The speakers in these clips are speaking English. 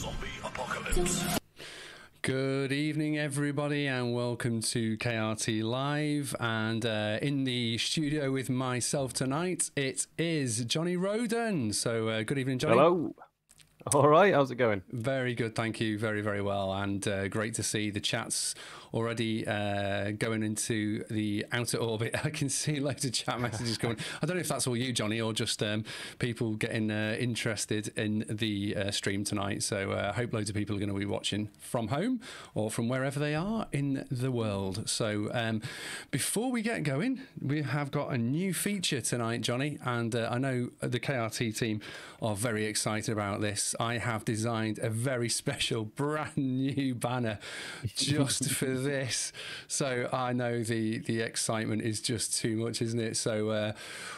Zombie apocalypse. Good evening, everybody, and welcome to KRT Live. And in the studio with myself tonight, it is Johnny Roden. So good evening, Johnny. Hello. All right, how's it going? Very good, thank you. Very, very well. And great to see the chats already going into the outer orbit. I can see loads of chat messages coming. I don't know if that's all you, Johnny, or just people getting interested in the stream tonight. So I hope loads of people are going to be watching from home or from wherever they are in the world. So before we get going, we have got a new feature tonight, Johnny, and I know the KRT team are very excited about this. I have designed a very special brand new banner just for this. So I know the excitement is just too much, isn't it? So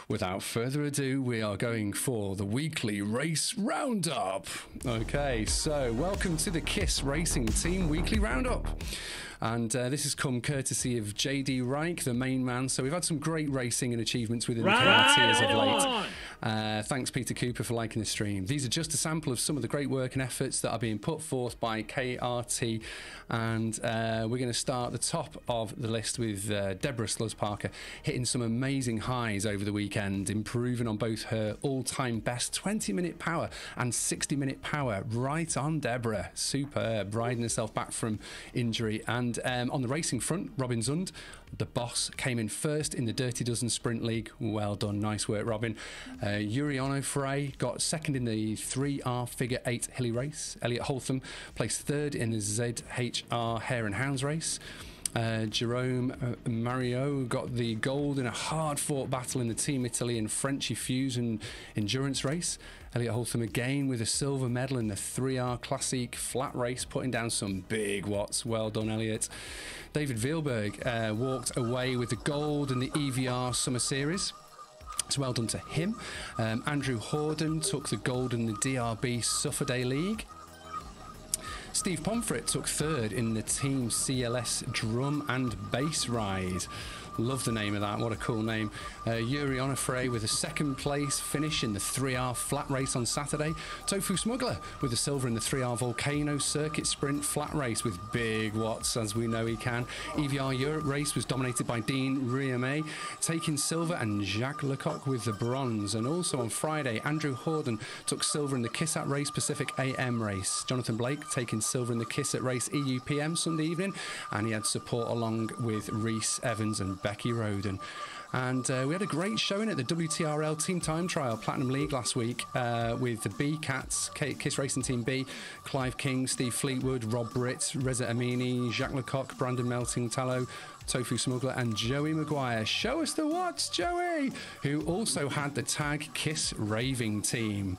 without further ado, we are going for the weekly race roundup. Okay, so welcome to the KISS Racing Team Weekly Roundup. And this has come courtesy of JD Reich, the main man. So we've had some great racing and achievements within the KRT as of late. Thanks, Peter Cooper, for liking the stream. These are just a sample of some of the great work and efforts that are being put forth by KRT. And we're going to start the top of the list with Deborah Sluss-Parker, hitting some amazing highs over the weekend, improving on both her all-time best 20-minute power and 60-minute power. Right on, Deborah. Superb. Riding herself back from injury. And on the racing front, Robin Zund, the boss, came in first in the Dirty Dozen Sprint League. Well done. Nice work, Robin. Yuri Onofre got second in the 3R Figure 8 Hilly race. Elliot Holtham placed third in the ZHR Hare and Hounds race. Jerome Mario got the gold in a hard-fought battle in the Team Italy and Frenchy Fusion endurance race. Elliot Holtham again with a silver medal in the 3R Classic flat race, putting down some big watts. Well done, Elliot. David Veilberg walked away with the gold in the EVR Summer Series. So well done to him. Andrew Horden took the gold in the DRB Sufferday League. Steve Pomfret took third in the Team CLS Drum and Bass Ride. Love the name of that. What a cool name. Yuri Onofre with a second place finish in the 3R flat race on Saturday. Tofu Smuggler with a silver in the 3R Volcano Circuit Sprint flat race with big watts, as we know he can. EVR Europe race was dominated by Dean Riame, taking silver, and Jacques Lecoq with the bronze. And also on Friday, Andrew Horden took silver in the Kissat Race Pacific AM race. Jonathan Blake taking silver in the Kissat Race EUPM Sunday evening, and he had support along with Reese Evans and Becky Roden. And we had a great showing at the WTRL Team Time Trial Platinum League last week with the B Cats, KISS Racing Team B, Clive King, Steve Fleetwood, Rob Britt, Reza Amini, Jacques Lecoq, Brandon Melting Tallow, Tofu Smuggler, and Joey Maguire. Show us the watts, Joey! Who also had the tag KISS Raving Team.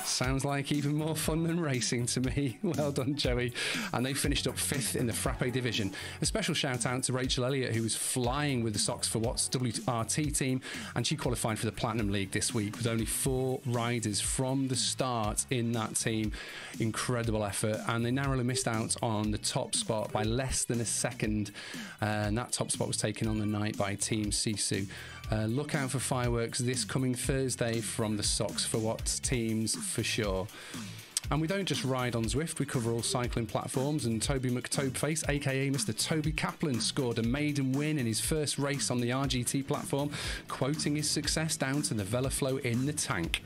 Sounds like even more fun than racing to me. Well done, Joey. And they finished up 5th in the Frappe division. A special shout out to Rachel Elliott, who was flying with the Socks for Watts WRT team, and she qualified for the Platinum League this week with only 4 riders from the start in that team. Incredible effort, and they narrowly missed out on the top spot by less than a second, and that top spot was taken on the night by Team Sisu. Look out for fireworks this coming Thursday from the Socks for Watts teams for sure. And we don't just ride on Zwift, we cover all cycling platforms, and Toby McTobeface, aka Mr. Toby Kaplan, scored a maiden win in his first race on the RGT platform, quoting his success down to the Veloflow in the tank.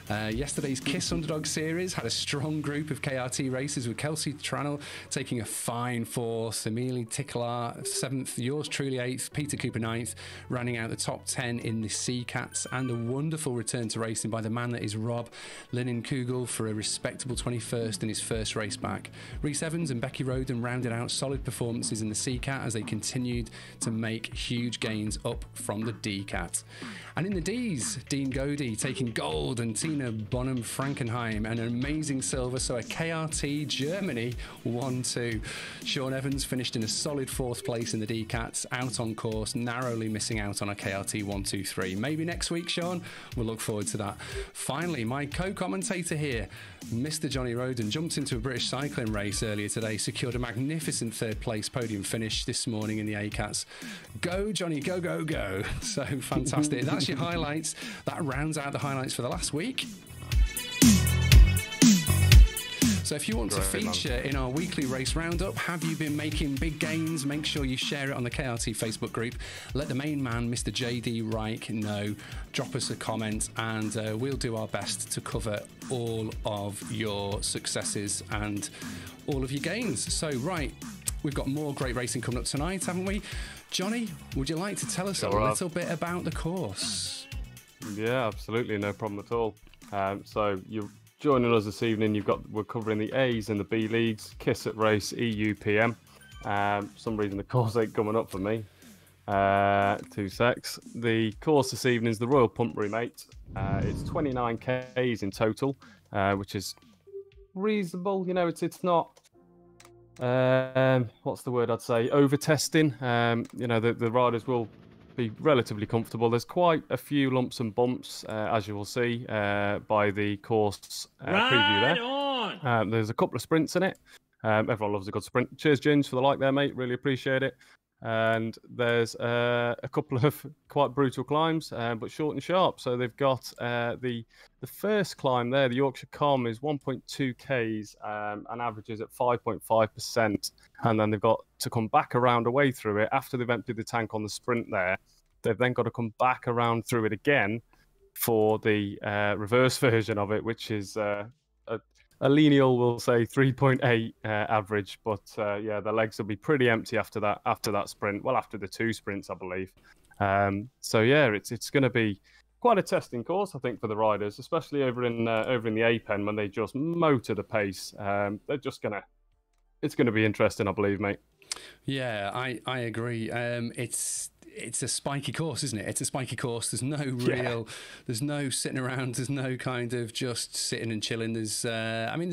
Yesterday's KISS Underdog series had a strong group of KRT races, with Kelsey Trannell taking a fine 4th, Emily Tickler 7th, yours truly 8th, Peter Cooper 9th, rounding out the top 10 in the Sea Cats, and a wonderful return to racing by the man that is Rob Linen-Kugel for a respectable 21st in his first race back. Reese Evans and Becky Roden rounded out solid performances in the Sea Cat as they continued to make huge gains up from the D Cat. And in the Ds, Dean Godey taking gold and Tina Bonham-Frankenheim an amazing silver, so a KRT Germany 1-2. Sean Evans finished in a solid 4th place in the D-Cats, out on course, narrowly missing out on a KRT 1-2-3. Maybe next week, Sean. We'll look forward to that. Finally, my co-commentator here, Mr. Johnny Roden, jumped into a British cycling race earlier today, secured a magnificent 3rd place podium finish this morning in the A-Cats. Go, Johnny, go, go, go. So fantastic. That's your highlights. That rounds out the highlights for the last week. So if you want to feature in our weekly race roundup, have you been making big gains? Make sure you share it on the KRT Facebook group. Let the main man, Mr. JD Reich, know. Drop us a comment, and we'll do our best to cover all of your successes and all of your gains. So, right, we've got more great racing coming up tonight, haven't we? Johnny, would you like to tell us a little bit about the course? Yeah, absolutely, no problem at all. So you're joining us this evening. We're covering the A's and the B leagues. Kiss at Race EUPM. For some reason the course ain't coming up for me. 2 secs. The course this evening is the Royal Pump Remate. It's 29 Ks in total, which is reasonable. You know, it's not. What's the word I'd say? Over testing. You know, the riders will be relatively comfortable. There's quite a few lumps and bumps, as you will see by the course preview there. There's a couple of sprints in it. Everyone loves a good sprint. Cheers, Ginge, for the like there, mate. Really appreciate it. And there's a couple of quite brutal climbs, but short and sharp. So they've got the first climb there, the Yorkshire Com, is 1.2 Ks and averages at 5.5%. And then they've got to come back around away through it after they've emptied the tank on the sprint there. They've then got to come back around through it again for the reverse version of it, which is a lineal, we'll say 3.8 average, but yeah, the legs will be pretty empty after that sprint. Well, after the 2 sprints, I believe. So yeah, it's going to be quite a testing course, I think, for the riders, especially over in the A pen when they just motor the pace. It's going to be interesting, I believe, mate. Yeah, I agree. It's a spiky course, isn't it? It's a spiky course. There's no sitting around. There's no kind of just sitting and chilling. There's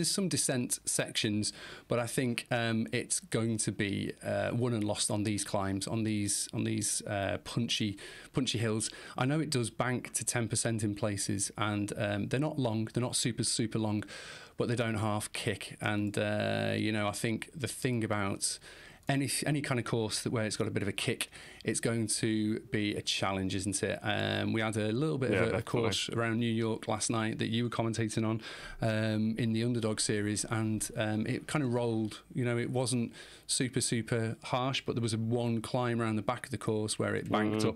some descent sections, but I think it's going to be won and lost on these climbs, on these punchy hills. I know it does bank to 10% in places, and they're not long. They're not super long, but they don't half kick. And I think the thing about any kind of course where it's got a bit of a kick, it's going to be a challenge, isn't it? We had a little bit of a course around New York last night that you were commentating on in the Underdog series, and it kind of rolled. You know, it wasn't super harsh, but there was one climb around the back of the course where it banked up,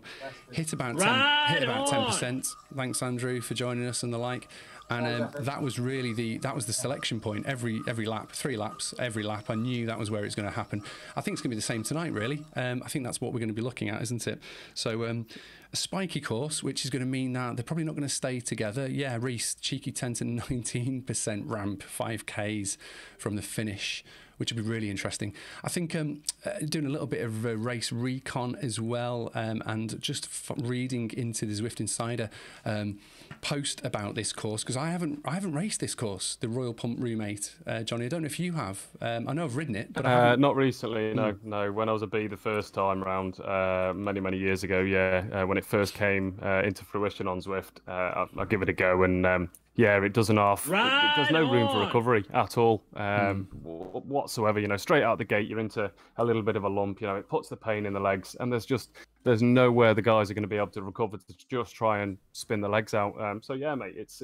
hit about 10%. Thanks, Andrew, for joining us and the like. And that was really the selection point. Every lap, 3 laps, every lap, I knew that was where it's going to happen. I think it's going to be the same tonight, really. I think that's what we're going to be looking at, isn't it? So a spiky course, which is going to mean that they're probably not going to stay together. Yeah, Reese, cheeky 10 to 19% ramp, 5Ks from the finish, which would be really interesting. I think doing a little bit of race recon as well, and just reading into the Zwift Insider post about this course, because I haven't raced this course, the Royal Pump Remate. Johnny, I don't know if you have. I know I've ridden it, but not recently. No. When I was a B the first time round, many years ago, when it first came into fruition on Zwift, I'll give it a go, and yeah, it doesn's no room for recovery at all whatsoever. You know, straight out the gate, you're into a little bit of a lump. You know, it puts the pain in the legs, and there's nowhere the guys are going to be able to recover to just try and spin the legs out. So yeah, mate, it's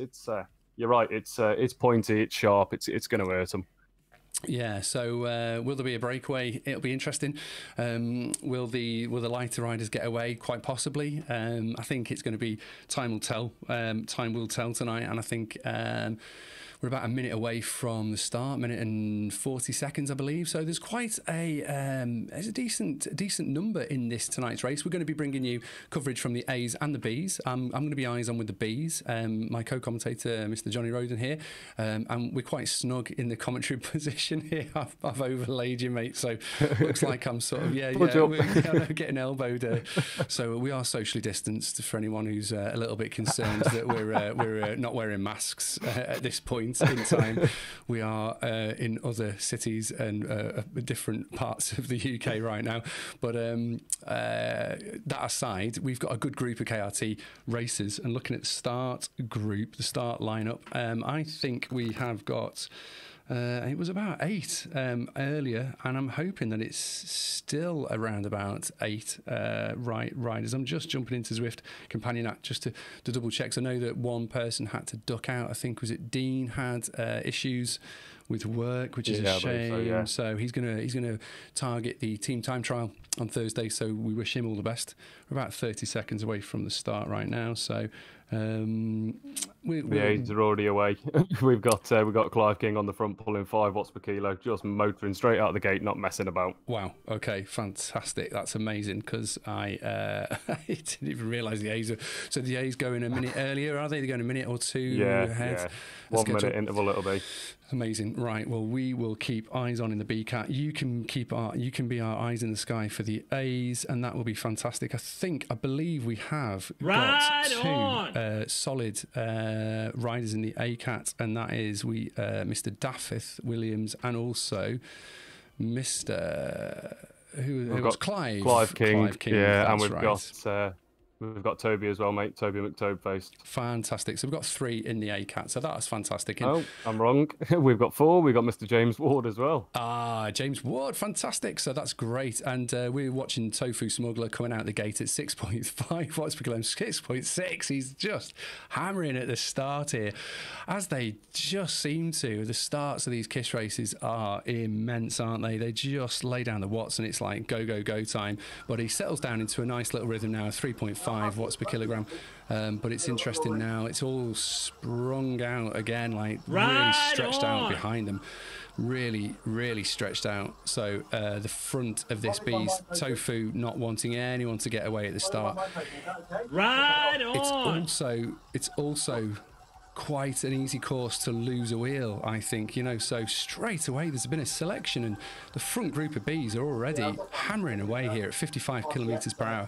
you're right. It's pointy, it's sharp, it's going to hurt them. Yeah, so will there be a breakaway? It'll be interesting. Will the lighter riders get away? Quite possibly. I think it's going to be time will tell. Time will tell tonight, and I think we're about a minute away from the start, minute and 40 seconds, I believe. So there's quite there's a decent number in this tonight's race. We're going to be bringing you coverage from the A's and the B's. I'm going to be eyes on with the B's. My co-commentator, Mr. Johnny Roden here, and we're quite snug in the commentary position here. I've overlaid you, mate. So looks like I'm sort of getting elbowed. So we are socially distanced for anyone who's a little bit concerned that we're not wearing masks at this point in time. We are in other cities and different parts of the UK right now. But that aside, we've got a good group of KRT racers, and looking at the start group, the start lineup, I think we have got it was about 8 earlier, and I'm hoping that it's still around about 8 riders. I'm just jumping into Zwift Companion app just to double check. So I know that one person had to duck out. I think was it Dean had issues with work, which is a shame. So he's gonna target the team time trial on Thursday. So we wish him all the best. We're about 30 seconds away from the start right now. So the A's are already away. we've got Clive King on the front pulling 5 watts per kilo, just motoring straight out of the gate, not messing about. Wow. Okay. Fantastic. That's amazing, because I didn't even realise the A's. So the A's going a minute earlier, are they? They're going a minute or two ahead. Yeah. 1 minute interval it'll be. Amazing. Right. Well, we will keep eyes on in the BCAT. You can be our eyes in the sky for the A's, and that will be fantastic. I believe we have got 2 solid riders in the ACAT, and that is Mr. Daffith Williams and also Mr. who was Clive. Clive King. Yeah, and we've got Toby as well, mate. Toby McTobe-faced. Fantastic. So we've got 3 in the ACAT. So that's fantastic. Oh, I'm wrong. We've got 4. We've got Mr. James Ward as well. James Ward. Fantastic. So that's great. And we're watching Tofu Smuggler coming out the gate at 6.5 watts per kilo, 6.6. He's just hammering at the start here, as they just seem to. The starts of these KISS races are immense, aren't they? They just lay down the watts and it's like go, go, go time. But he settles down into a nice little rhythm now, 3.5 watts per kilogram, but it's interesting now. It's all sprung out again, like really stretched out behind them, really stretched out. So the front of this beast, Tofu not wanting anyone to get away at the start. It's also quite an easy course to lose a wheel, I think, so straight away there's been a selection, and the front group of bees are already hammering away here at 55 kilometers per hour.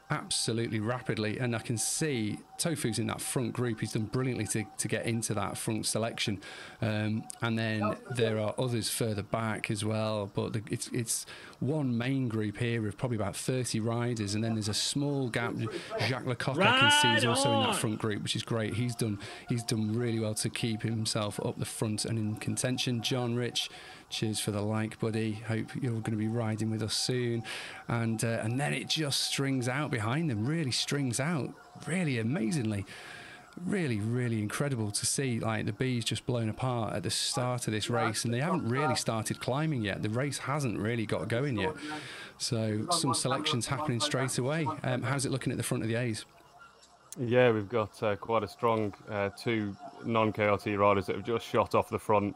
Absolutely rapidly, and I can see Tofu's in that front group. He's done brilliantly to get into that front selection, and then there are others further back as well, but it's one main group here of probably about 30 riders, and then there's a small gap. Jacques Lecoq I can see is also in that front group, which is great. He's done really well to keep himself up the front and in contention. John Rich, cheers for the like, buddy. Hope you're going to be riding with us soon. And then it just strings out behind them, really strings out, really amazingly. Really incredible to see, like, the bees just blown apart at the start of this race, and they haven't really started climbing yet. The race hasn't really got going yet. So some selections happening straight away. How's it looking at the front of the A's? Yeah, we've got quite a strong 2 non-KRT riders that have just shot off the front.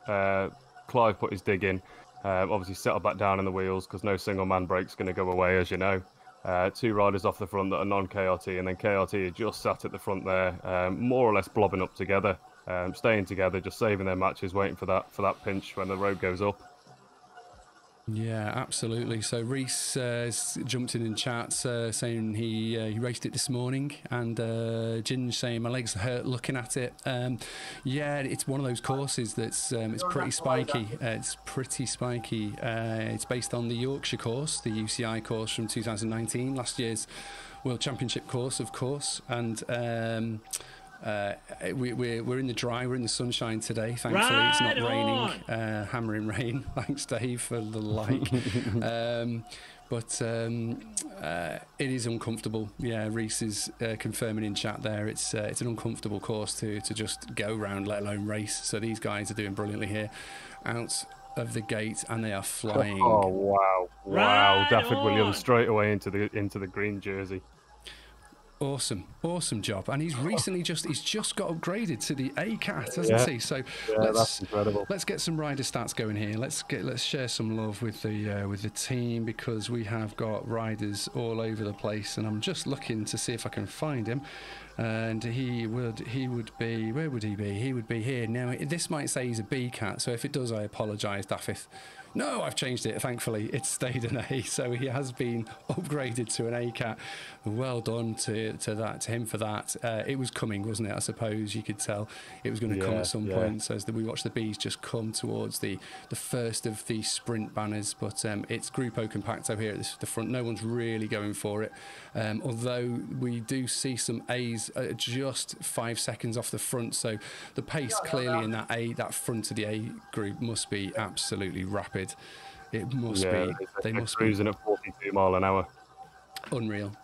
Clive put his dig in, obviously settled back down in the wheels because no single man brake's going to go away, as you know. 2 riders off the front that are non-KRT, and then KRT are just sat at the front there, more or less blobbing up together, staying together, just saving their matches, waiting for that pinch when the road goes up. Yeah, absolutely. So Reese jumped in chat saying he raced it this morning, and Ginge saying my legs hurt looking at it. Yeah, it's one of those courses that's it's pretty spiky. It's based on the Yorkshire course, the UCI course from 2019, last year's World Championship course, of course, and we're in the dry, we're in the sunshine today, thankfully. It's not raining, hammering rain. Thanks, Dave, for the like. But it is uncomfortable. Yeah, Reese is confirming in chat there. It's an uncomfortable course to just go round, let alone race. So these guys are doing brilliantly here, out of the gate, and they are flying. Oh wow! Dafford Williams straight away into the green jersey. Awesome job. And he's recently just got upgraded to the ACAT, hasn't he? So that's incredible. Let's get some rider stats going here. Let's share some love with the team, because we have got riders all over the place, and I'm just looking to see if I can find him. And he would be, where would he be? He would be here. Now this might say he's a B cat, so if it does, I apologise, Daffith. No, I've changed it, thankfully. It's stayed an A, so he has been upgraded to an A-cat. Well done to him for that. It was coming, wasn't it? I suppose you could tell it was going to come at some point. So as we watched the bees just come towards the first of the sprint banners, but it's Gruppo Compacto here at the front. No one's really going for it, although we do see some A's just 5 seconds off the front. So the pace clearly in that front of the A group must be absolutely rapid. It must be. They must be cruising at 42 mile an hour. Unreal.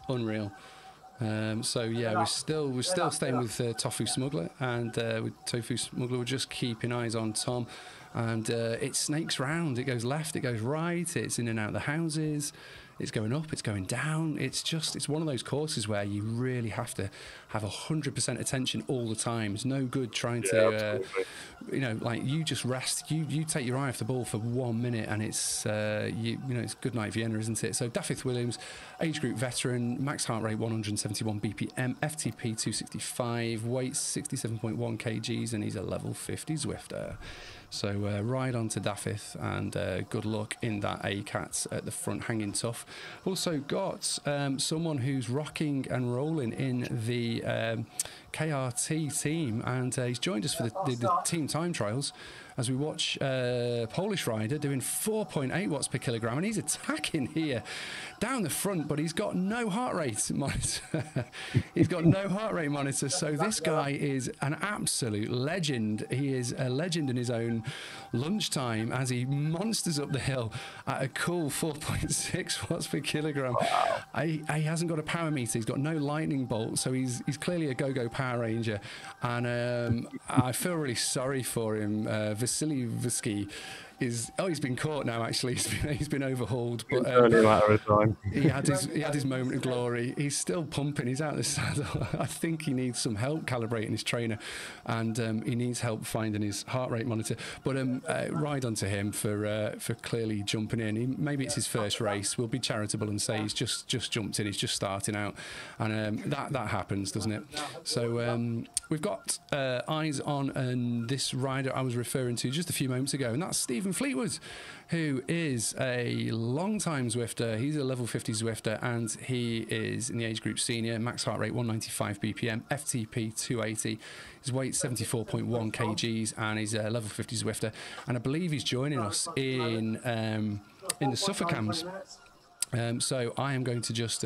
So yeah, we're still staying with Tofu Smuggler, and with Tofu Smuggler, we're just keeping eyes on Tom and it snakes round. It goes left, it goes right, it's in and out of the houses, it's going up, it's going down. It's one of those courses where you really have to have 100% attention all the time. It's no good trying to, like you just rest. You take your eye off the ball for 1 minute, and it's it's good night Vienna, isn't it? So Dafydd Williams, age group veteran, max heart rate 171 BPM, FTP 265, weight 67.1 kgs, and he's a level 50 Zwifter. So ride on to Dafydd, and good luck in that ACAT at the front, hanging tough. Also got someone who's rocking and rolling in the KRT team, and he's joined us for the team time trials as we watch Polish rider doing 4.8 watts per kilogram, and he's attacking here down the front, but he's got no heart rate monitor. He's got no heart rate monitor, so this guy is an absolute legend. He is a legend in his own lunchtime as he monsters up the hill at a cool 4.6 watts per kilogram. Wow. He hasn't got a power meter, he's got no lightning bolt, so he's clearly a go-go Power Ranger, and I feel really sorry for him. Vasily Visky he's been caught now. Actually, he's been overhauled, but only a matter of time. he had his moment of glory. He's still pumping. He's out of the saddle. I think he needs some help calibrating his trainer, and he needs help finding his heart rate monitor. But ride on to him for clearly jumping in. Maybe it's his first race. We'll be charitable and say he's just jumped in. He's just starting out, and that happens, doesn't it? So we've got eyes on this rider I was referring to just a few moments ago, and that's Stephen Fleetwood, who is a long-time Zwifter. He's a level 50 Zwifter, and he is in the age group senior, max heart rate 195 BPM, FTP 280, his weight 74.1 kgs, and he's a level 50 Zwifter. And I believe he's joining us in the Suffer cams. So I am going to just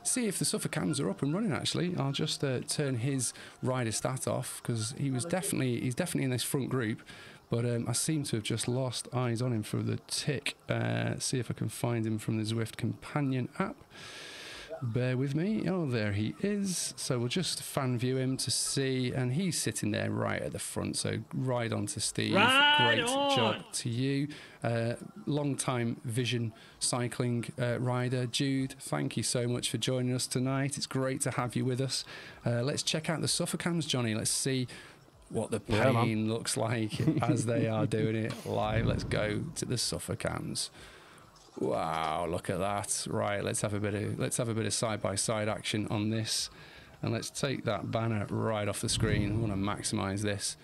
see if the Suffer cams are up and running. Actually, I'll just turn his rider stat off, because he's definitely in this front group. But I seem to have just lost eyes on him for the tick. See if I can find him from the Zwift companion app. Bear with me. Oh, there he is. So we'll just fan view him to see, and he's sitting there right at the front. So ride on to Steve. Great job to you. Long time Vision cycling rider. Jude, thank you so much for joining us tonight. It's great to have you with us. Let's check out the Suffer cams, Johnny. Let's see what the pain looks like as they are doing it live. Let's go to the Suffer cams. Wow, look at that. Right, let's have a bit of side-by-side action on this, and let's take that banner right off the screen. I want to maximize this.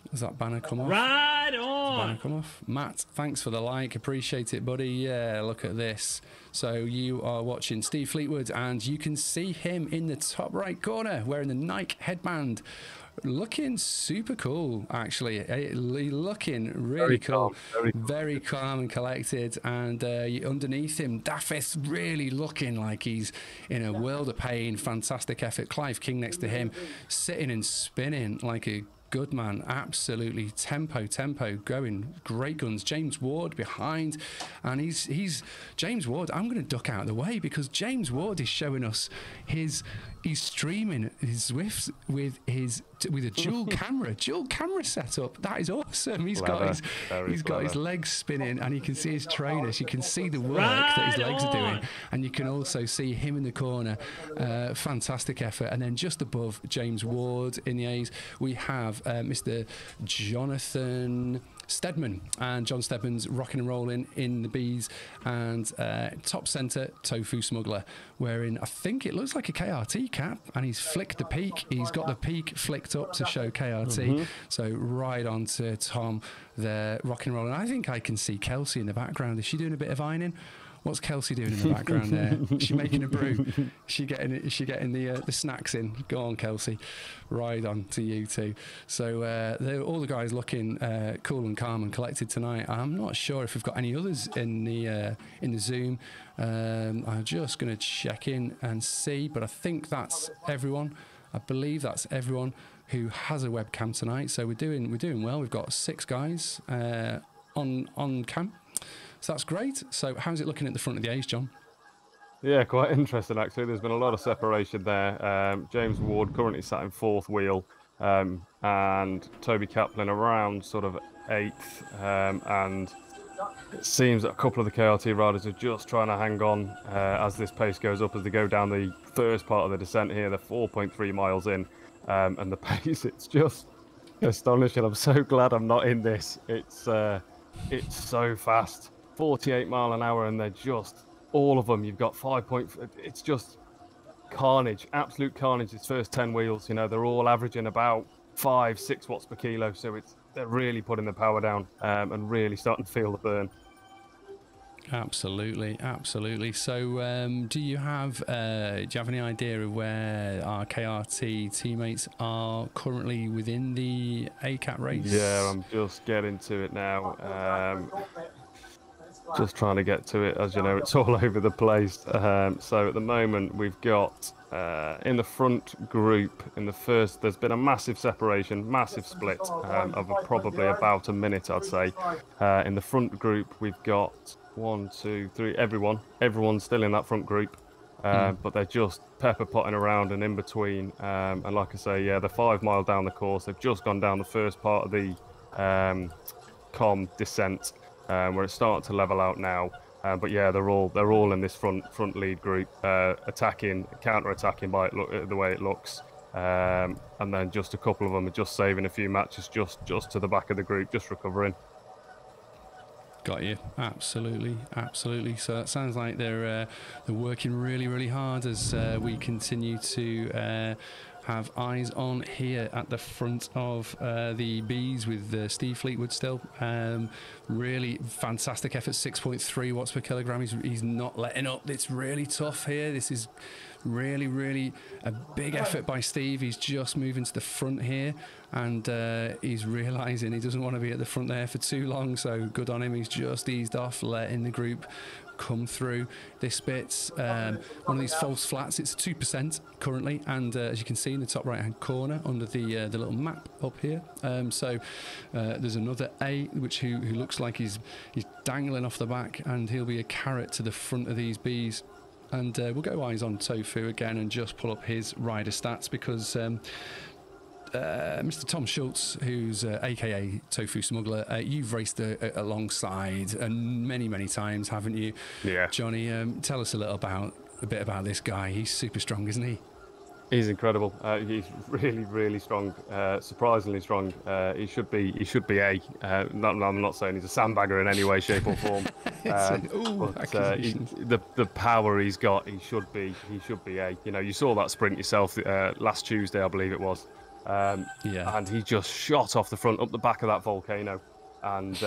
Does that banner come off? Right on. Banner come off? Matt, thanks for the like. Appreciate it, buddy. Yeah, look at this. So you are watching Steve Fleetwood, and you can see him in the top right corner wearing the Nike headband. Looking super cool, actually. Looking really cool. Very calm and collected. And underneath him, Dafydd really looking like he's in a world of pain. Fantastic effort. Clive King next to him, sitting and spinning like a good man. Absolutely tempo going. Great guns. James Ward behind, and he's James Ward. I'm going to duck out of the way, because James Ward is showing us he's streaming his Zwifts with a dual camera setup. That is awesome. He's got his legs spinning, and you can see his trainers. You can see the work that his legs are doing, and you can also see him in the corner. Fantastic effort. And then just above James Ward in the A's, we have Mr. Jonathan Stedman, and John Stedman's rocking and rolling in the B's, and top centre Tofu Smuggler wearing, I think it looks like a KRT cap, and he's flicked the peak. He's got the peak flicked up to show KRT. So right on to Tom there, rocking and rolling. I think I can see Kelsey in the background. Is she doing a bit of ironing? What's Kelsey doing in the background there? Is she making a brew? Is she getting the snacks in? Go on, Kelsey. Ride on to you too. So all the guys looking cool and calm and collected tonight. I'm not sure if we've got any others in the Zoom. I'm just going to check in and see, but I think that's everyone. I believe that's everyone who has a webcam tonight. So we're doing well. We've got 6 guys on cam. So that's great. So how's it looking at the front of the A's, John? Yeah, quite interesting, actually. There's been a lot of separation there. James Ward currently sat in 4th wheel, and Toby Kaplan around sort of 8th, and it seems that a couple of the KRT riders are just trying to hang on as this pace goes up, as they go down the first part of the descent here. They're 4.3 miles in, and the pace, it's just astonishing. I'm so glad I'm not in this. It's so fast, 48 mile an hour, and they're just, all of them, you've got 5 point, it's just carnage, absolute carnage. This first 10 wheels, you know, they're all averaging about 5-6 watts per kilo, so they're really putting the power down and really starting to feel the burn. Absolutely. So do you have any idea of where our KRT teammates are currently within the ACAT race? Yeah, I'm just getting to it now. Just trying to get to it. As you know, it's all over the place. So at the moment, we've got in the front group, in the first, there's been a massive separation, massive split of probably about a minute, I'd say. In the front group, we've got 1, 2, 3, everyone's still in that front group, but they're just pepper potting around and in between. And like I say, yeah, they're 5 mile down the course. They've just gone down the first part of the com descent, where it's starting to level out now. But yeah, they're all in this front lead group, counter-attacking by the way it looks. And then just a couple of them are just saving a few matches just to the back of the group, just recovering. Got you. Absolutely. So it sounds like they're working really hard as we continue to have eyes on here at the front of the Bs with Steve Fleetwood still. Really fantastic effort, 6.3 watts per kilogram. He's not letting up. It's really tough here. This is really a big effort by Steve. He's just moving to the front here, and he's realizing he doesn't want to be at the front there for too long, so good on him. He's just eased off, letting the group come through this bit. One of these false flats, it's 2% currently, and as you can see in the top right hand corner under the little map up here, so there's another A who looks like he's dangling off the back, and he'll be a carrot to the front of these Bs. And we'll go eyes on Tofu again and just pull up his rider stats, because Mr. Tom Schultz, who's aka Tofu Smuggler, you've raced alongside many times, haven't you? Yeah. Johnny, tell us a bit about this guy. He's super strong, isn't he? He's incredible. He's really strong. Surprisingly strong. He should be A. I'm not saying he's a sandbagger in any way, shape or form. The power he's got, he should be A. You know, you saw that sprint yourself last Tuesday, I believe it was. Yeah. And he just shot off the front, up the back of that volcano, and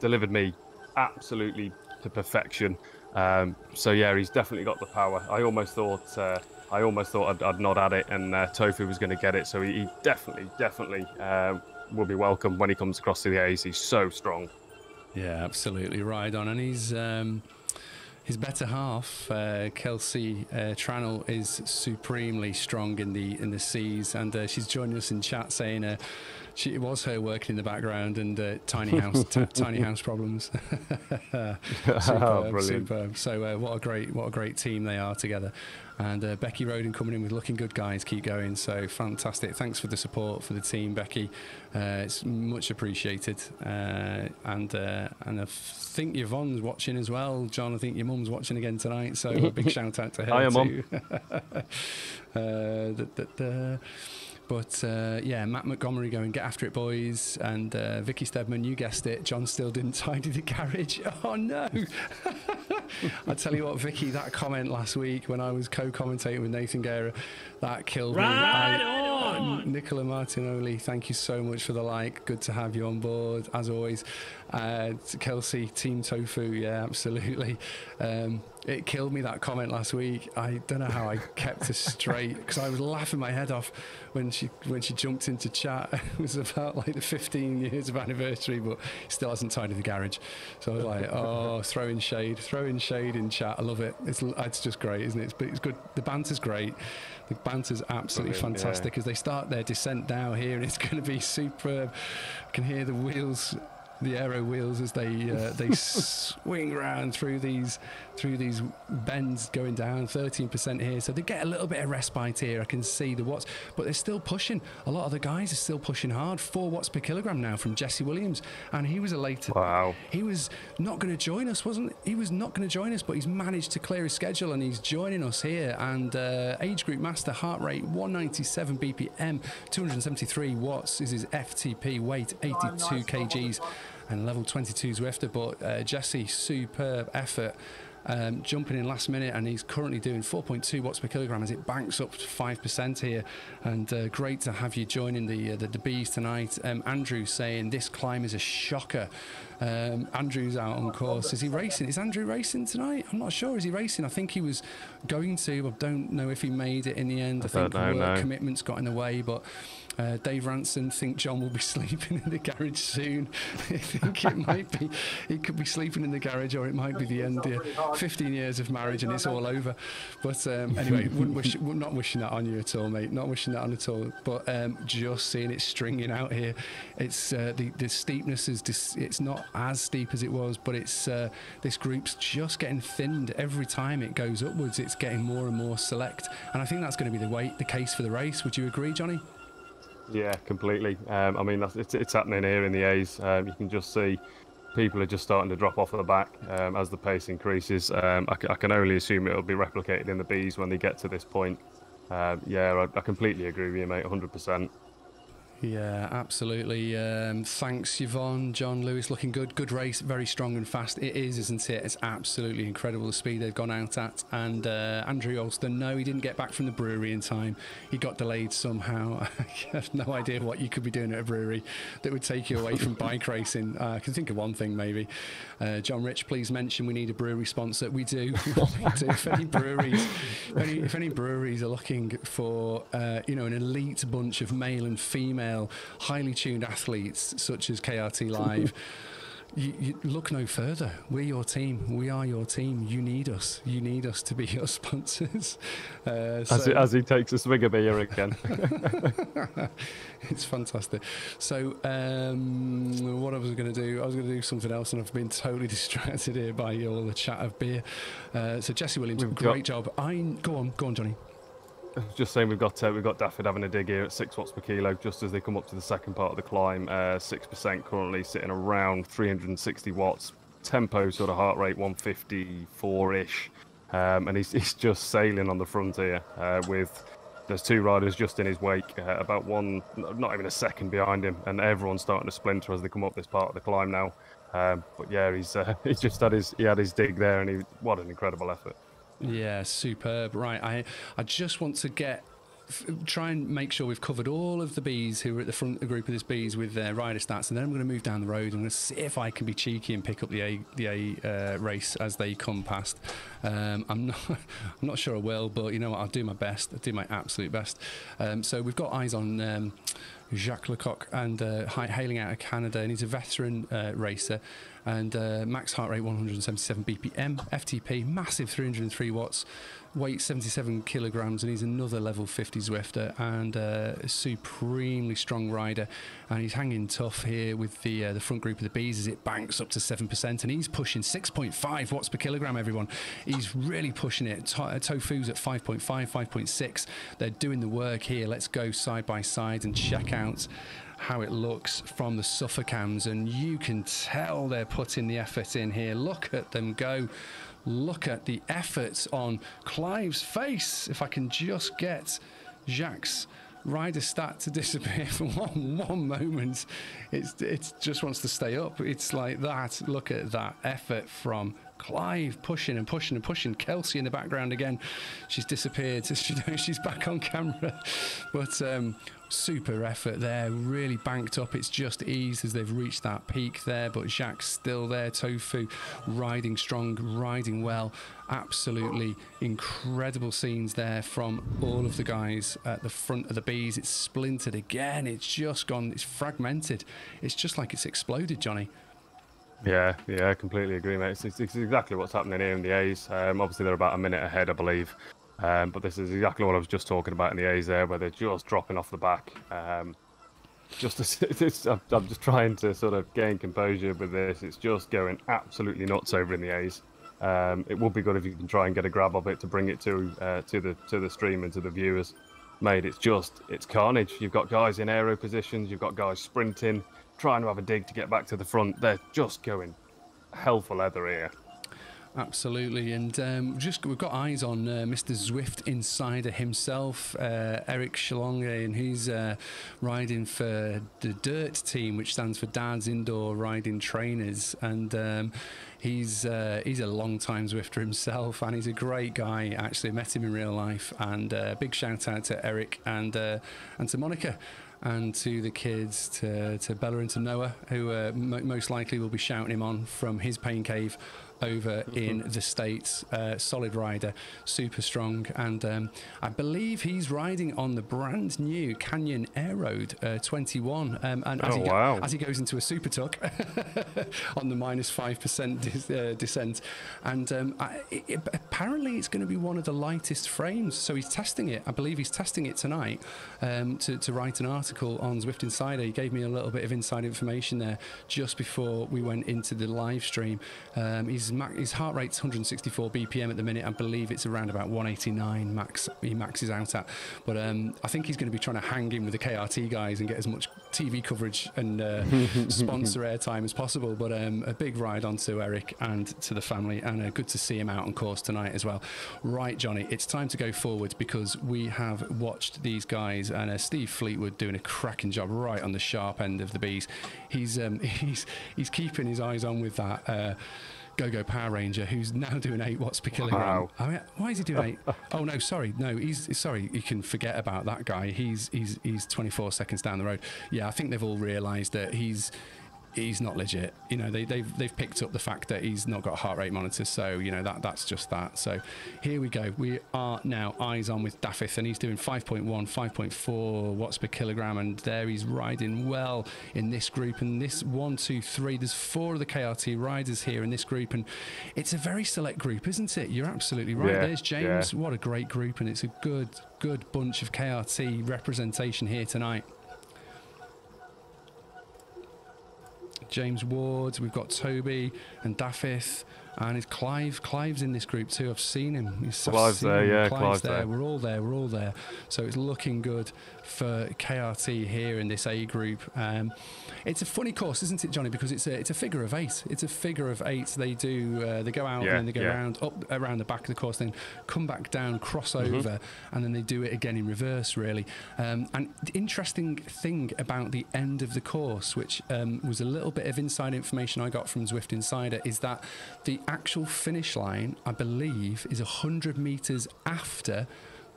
delivered me absolutely to perfection. So yeah, he's definitely got the power. I almost thought I'd nod at it, and Tofu was going to get it. So he definitely will be welcome when he comes across to the A's. He's so strong. Yeah, absolutely right on. And his better half, Kelsey Tranel, is supremely strong in the C's, and she's joining us in chat saying it was her working in the background, and tiny house problems. Superb. So what a great team they are together. And Becky Roden coming in with looking good, guys. Keep going. So fantastic. Thanks for the support for the team, Becky. It's much appreciated. And I think Yvonne's watching as well. John, I think your mum's watching again tonight. So a big shout out to her too. But yeah, Matt Montgomery going, get after it, boys. And Vicky Stedman, you guessed it, John still didn't tidy the garage. Oh no. I tell you what, Vicky, that comment last week when I was co-commentating with Nathan Guerra, that killed me. Nicola Martinoli, thank you so much for the like. Good to have you on board, as always. Kelsey, Team Tofu, yeah, absolutely. It killed me, that comment last week. I don't know how I kept her straight, because I was laughing my head off when she jumped into chat. It was about like the 15 years of anniversary, but still hasn't tidied the garage. So I was like, oh, throwing shade in chat. I love it. It's just great, isn't it? It's good. The banter's great. The banter's absolutely fantastic as they start their descent now here, and it's going to be superb. I can hear the wheels the aero wheels as they swing around through these bends going down. 13% here, so they get a little bit of respite here. I can see the watts, but they're still pushing. A lot of the guys are still pushing hard. 4 watts per kilogram now from Jesse Williams, and he was a late. Wow. He was not going to join us, wasn't he? Was not going to join us, but he's managed to clear his schedule and he's joining us here. And age group master, heart rate 197 BPM, 273 watts is his FTP, weight 82 kgs, and level 22 Zwifter. But Jesse, superb effort. Jumping in last minute, and he's currently doing 4.2 watts per kilogram as it banks up to 5% here. And great to have you joining the bees tonight. Andrew saying this climb is a shocker. Andrew's out on course. Is he racing? Is Andrew racing tonight? I'm not sure. Is he racing? I think he was going to. I don't know if he made it in the end. I think work commitments got in the way, but Dave Ranson think John will be sleeping in the garage soon. I think it might be. He could be sleeping in the garage, or it might be the end of 15 years of marriage and it's all over. But anyway, not wishing that on you at all, mate. Not wishing that on at all. But just seeing it stringing out here. It's the steepness is it's not as steep as it was, but it's this group's just getting thinned every time it goes upwards. It's getting more and more select, and I think that's going to be the case for the race. Would you agree, Johnny? Yeah, completely. I mean, it's happening here in the A's. You can just see people are just starting to drop off at the back as the pace increases. I can only assume it'll be replicated in the Bs when they get to this point. Yeah, I completely agree with you, mate, 100%. Yeah, absolutely. Thanks, Yvonne. John Lewis, looking good. Good race, very strong and fast. It is, isn't it? It's absolutely incredible the speed they've gone out at. And Andrew Alston, no, he didn't get back from the brewery in time. He got delayed somehow. I have no idea what you could be doing at a brewery that would take you away from bike racing. I can think of one thing, maybe. John Rich, please mention we need a brewery sponsor. We do. If any breweries are looking for, an elite bunch of male and female highly tuned athletes such as KRT Live, you look no further. We're your team. We are your team. You need us. You need us to be your sponsors. As he takes a swig of beer again. It's fantastic. So what I was going to do, I was going to do something else, and I've been totally distracted here by all the chat of beer. So Jesse Williams, great job. Go on, Johnny. Just saying, we've got Dafford having a dig here at 6 watts per kilo just as they come up to the second part of the climb. 6% currently sitting around 360 watts. Tempo sort of heart rate 154-ish. And he's just sailing on the front here there's 2 riders just in his wake, about one, not even a second behind him, and everyone's starting to splinter as they come up this part of the climb now. But yeah, he's just had his dig there, and what an incredible effort. Yeah, superb. Right, I just want to try and make sure we've covered all of the bees who are at the front of the group of this bees with their rider stats, and then I'm going to move down the road. I'm going to see if I can be cheeky and pick up the A race as they come past. I'm not sure I will, but you know what? I'll do my best. I'll do my absolute best. So we've got eyes on Jacques Lecoq and hailing out of Canada, and he's a veteran racer. And max heart rate 177 BPM, FTP massive 303 watts, weight 77 kilograms, and he's another level 50 Zwifter and a supremely strong rider. And he's hanging tough here with the front group of the bees as it banks up to 7%, and he's pushing 6.5 watts per kilogram. Everyone, he's really pushing it. Tofu's at 5.5, 5.6. They're doing the work here. Let's go side by side and check out how it looks from the suffer cams, and you can tell they're putting the effort in here. Look at them go. Look at the effort on Clive's face. If I can just get Jacques' rider stat to disappear for one moment, it just wants to stay up. It's like that. Look at that effort from Clive, pushing and pushing and pushing. Kelsey in the background again. She's disappeared. She's back on camera. But super effort there, really banked up. It's just eased as they've reached that peak there, but Jacques still there. Tofu riding strong, riding well. Absolutely incredible scenes there from all of the guys at the front of the bees. It's splintered again. It's just gone, it's fragmented. It's just like it's exploded, Johnny. Yeah, I completely agree, mate. It's exactly what's happening here in the A's. Obviously, they're about a minute ahead, I believe. But this is exactly what I was just talking about in the A's there, where they're just dropping off the back. I'm just trying to sort of gain composure with this. It's just going absolutely nuts over in the A's. It would be good if you can try and get a grab of it to bring it to the stream and to the viewers. Mate, it's carnage. You've got guys in aero positions, you've got guys sprinting, trying to have a dig to get back to the front. They're just going hell for leather here. Absolutely, and we've got eyes on Mr. Zwift Insider himself, Eric Schlonge, and he's riding for the Dirt team, which stands for Dad's Indoor Riding Trainers, and he's a long-time Zwifter himself, and he's a great guy. Actually, met him in real life, and big shout out to Eric and to Monica. And to the kids, to Bella and to Noah, who most likely will be shouting him on from his pain cave over in the States. Solid rider, super strong, and I believe he's riding on the brand new Canyon Air Road 21, and as he goes into a super tuck on the -5% descent, and apparently it's going to be one of the lightest frames, so he's testing it. I believe he's testing it tonight to write an article on Zwift Insider. He gave me a little bit of inside information there just before we went into the live stream. His heart rate's 164 BPM at the minute. I believe it's around about 189 max. He maxes out at, but I think he's going to be trying to hang in with the KRT guys and get as much TV coverage and sponsor airtime as possible. But a big ride on to Eric and to the family, and good to see him out on course tonight as well. Right, Johnny, it's time to go forward because we have watched these guys, and Steve Fleetwood doing a cracking job right on the sharp end of the bees. He's keeping his eyes on with that Go-Go Power Ranger, who's now doing 8 watts per kilogram. Wow. I mean, why is he doing 8? Oh no, sorry, you can forget about that guy. He's 24 seconds down the road. Yeah, I think they've all realised that he's not legit. You know, they've picked up the fact that he's not got a heart rate monitor, so you know that's just that. So here we go. We are now eyes on with Daffith, and he's doing 5.1, 5.4 watts per kilogram, and there he's riding well in this group. And this 1, 2, 3, there's 4 of the KRT riders here in this group, and it's a very select group, isn't it? You're absolutely right. Yeah, there's James. Yeah. What a great group, and it's a good bunch of KRT representation here tonight. James Ward, we've got Toby and Daffith, and it's Clive. Clive's in this group too. I've seen him. Clive's there, yeah. Clive's there. We're all there. So it's looking good for KRT here in this A group. It's a funny course, isn't it, Johnny? Because it's a figure of 8. It's a figure of 8. They go out and then they go around the back of the course, then come back down, cross over, and then they do it again in reverse, really. And the interesting thing about the end of the course, which was a little bit of inside information I got from Zwift Insider, is that the actual finish line, I believe, is 100 meters after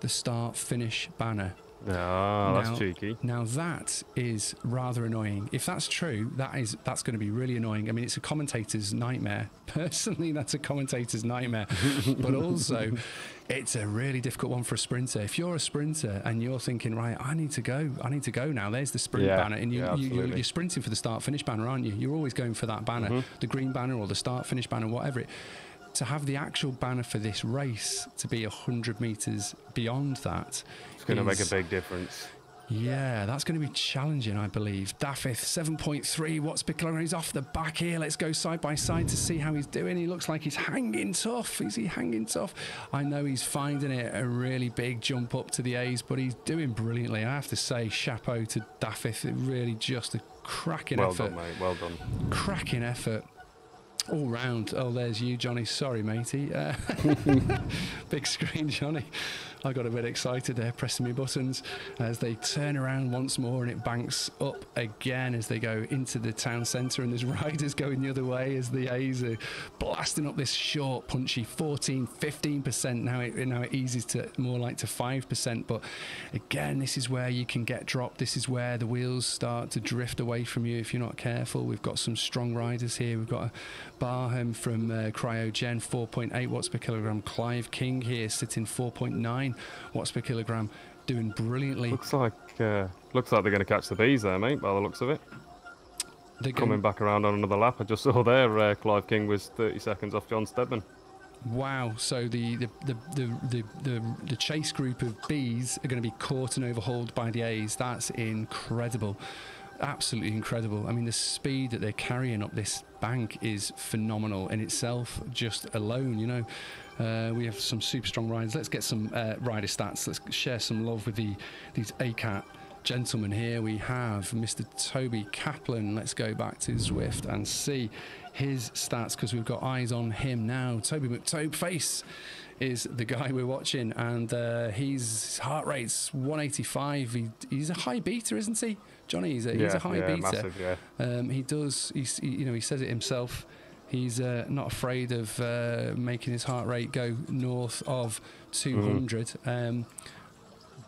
the start-finish banner. Oh, that's cheeky. Now that is rather annoying. If that's true, that's going to be really annoying. I mean, it's a commentator's nightmare. Personally, that's a commentator's nightmare. But also, it's a really difficult one for a sprinter. If you're a sprinter and you're thinking, right, I need to go now. There's the sprint banner, and you're sprinting for the start-finish banner, aren't you? You're always going for that banner, the green banner or the start-finish banner, whatever it. To have the actual banner for this race to be 100 meters beyond that, it's going to make a big difference. Yeah, that's going to be challenging, I believe. Daffith, 7.3 watts per kilogram. He's off the back here. Let's go side by side to see how he's doing. He looks like he's hanging tough. Is he hanging tough? I know he's finding it a really big jump up to the A's, but he's doing brilliantly. I have to say, chapeau to Daffith. It really just a cracking effort. Well done, mate. Well done. Cracking effort. All round. Oh, there's you, Johnny. Sorry, matey. Big screen, Johnny. I got a bit excited there, pressing my buttons as they turn around once more, and it banks up again as they go into the town centre, and there's riders going the other way as the A's are blasting up this short, punchy 14, 15%. Now it eases to more like to 5%. But again, this is where you can get dropped. This is where the wheels start to drift away from you if you're not careful. We've got some strong riders here. We've got a Barham from Cryogen, 4.8 watts per kilogram. Clive King here sitting 4.9 watts per kilogram, doing brilliantly. Looks like they're going to catch the bees there, mate, by the looks of it. They're coming back around on another lap. I just saw there Clive King was 30 seconds off John Stedman. Wow, so the chase group of bees are going to be caught and overhauled by the A's. That's incredible. absolutely incredible. I mean, the speed that they're carrying up this bank is phenomenal in itself, just alone, you know. We have some super strong riders. Let's get some rider stats. Let's share some love with these ACAT gentlemen here. We have Mr. Toby Kaplan. Let's go back to Zwift and see his stats, because we've got eyes on him now. Toby McTobeface is the guy we're watching, and his heart rate's 185. He's a high beta, isn't he, Johnny? He's a high beta. Massive, yeah. He says it himself. He's not afraid of making his heart rate go north of 200.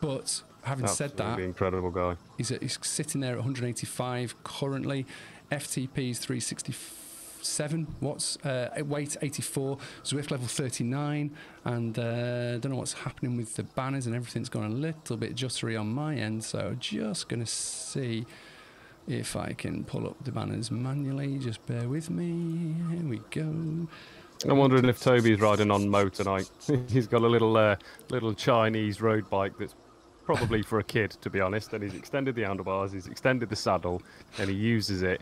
But having said that, incredible guy. He's sitting there at 185 currently. FTP is 367 watts. Weight 84. Zwift level 39. And don't know what's happening with the banners, and everything's gone a little bit juttery on my end. So just going to see if I can pull up the banners manually. Just bear with me. Here we go. I'm wondering if Toby's riding on Mo tonight. He's got a little Chinese road bike that's probably for a kid, to be honest, and he's extended the handlebars, he's extended the saddle, and he uses it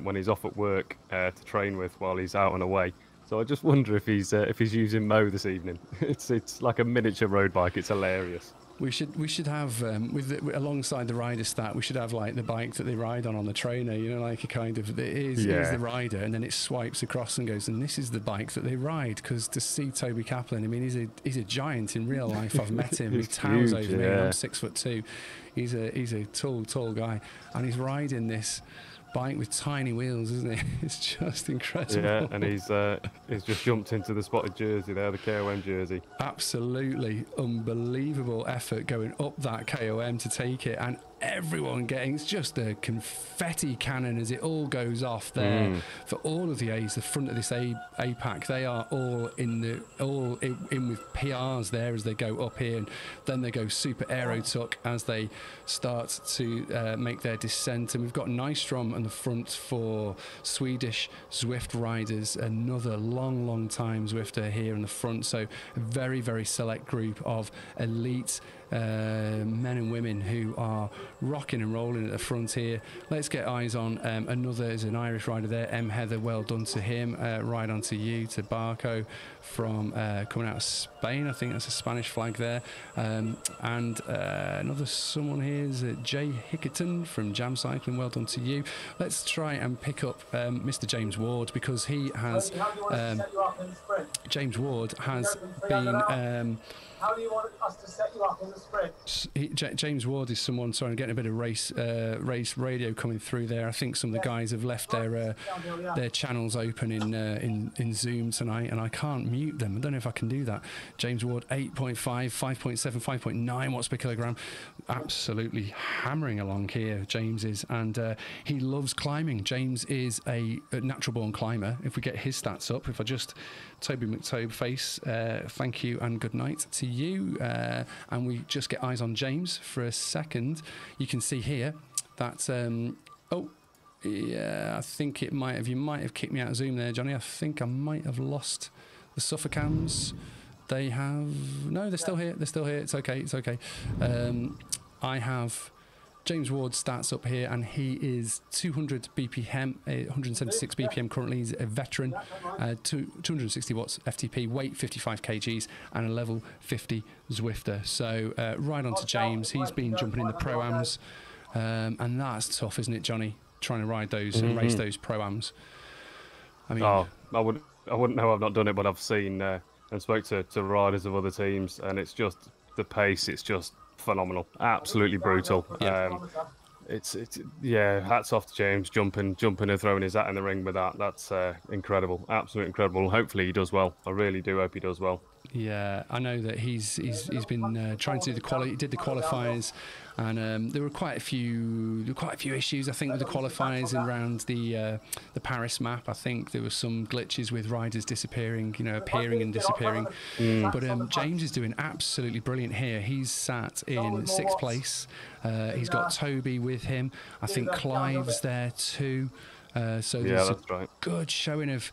when he's off at work to train with while he's out and away. So I just wonder if he's using Mo this evening. It's like a miniature road bike. It's hilarious. We should have alongside the rider stat, we should have like the bike that they ride on the trainer, you know, like a kind of here's the rider, and then it swipes across and goes, and this is the bike that they ride. Because to see Toby Kaplan, I mean, he's a giant in real life. I've met him. He towers huge, over me. I'm 6'2". He's a tall guy, and he's riding this bike with tiny wheels, isn't it? It's just incredible. Yeah, and he's just jumped into the spotted jersey there, the KOM jersey. Absolutely unbelievable effort going up that KOM to take it, and everyone getting, it's just a confetti cannon as it all goes off there for all of the A's. The front of this A pack, they are all in with PRs there as they go up here, and then they go super aero tuck as they start to make their descent. And we've got Nystrom on the front for Swedish Zwift riders, another long time Zwifter here in the front. So a very, very select group of elite men and women who are rocking and rolling at the front here. Let's get eyes on another, is an Irish rider there, M. Heather. Well done to him. Right on to you, to Barco from coming out of Spain. I think that's a Spanish flag there. And another someone here is Jay Hickerton from Jam Cycling. Well done to you. Let's try and pick up Mr. James Ward, because he has James Ward has been how do you want us to set you up in the sprint? James Ward is someone, sorry, I'm getting a bit of race radio coming through there. I think some of the guys have left their channels open in Zoom tonight, and I can't mute them. I don't know if I can do that. James Ward, 8.5, 5.7, 5.9 watts per kilogram. Absolutely hammering along here, James is. And he loves climbing. James is a natural-born climber. If we get his stats up, if I just... Toby McTobeface, thank you and good night to you. And we just get eyes on James for a second. You can see here that I think it might have, you might have kicked me out of Zoom there, Johnny. I think I might have lost the Suffocams. They have, no, they're still here. It's okay. I have James Ward's stats up here, and he is 200 BPM, 176 BPM currently. He's a veteran, 260 watts FTP, weight 55 kgs, and a level 50 Zwifter. So right on to James. He's been jumping in the Pro-Ams, and that's tough, isn't it, Johnny? Trying to ride those and race those Pro-Ams. I mean, I wouldn't know. I've not done it, but I've seen and spoke to riders of other teams, and it's just the pace. It's just phenomenal, absolutely brutal. It's hats off to James, jumping and throwing his hat in the ring with that. That's incredible, absolutely incredible. Hopefully he does well. I really do hope he does well. Yeah, I know that he's been trying to do he did the qualifiers, and there were quite a few issues, I think, with the qualifiers around the Paris map. I think there were some glitches with riders disappearing, appearing and disappearing. But James is doing absolutely brilliant here. He's sat in 6th place. He's got Toby with him. I think Clive's there too. So there's that's right. Good showing of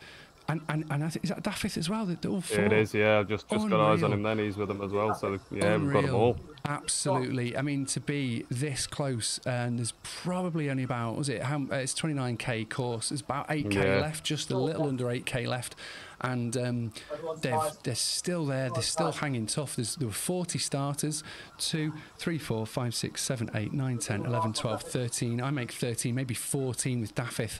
And I think, is that Daffith as well? They're all 4. Yeah, it is, yeah. I've just got eyes on him then. He's with them as well. So, yeah, we've got them all. Absolutely. I mean, to be this close, and there's probably only about, it's 29k course. There's about 8k left, just a little under 8k left. And they're still there. They're still hanging tough. There were 40 starters. 2, 3, 4, 5, 6, 7, 8, 9, 10, 11, 12, 13. I make 13, maybe 14 with Daffith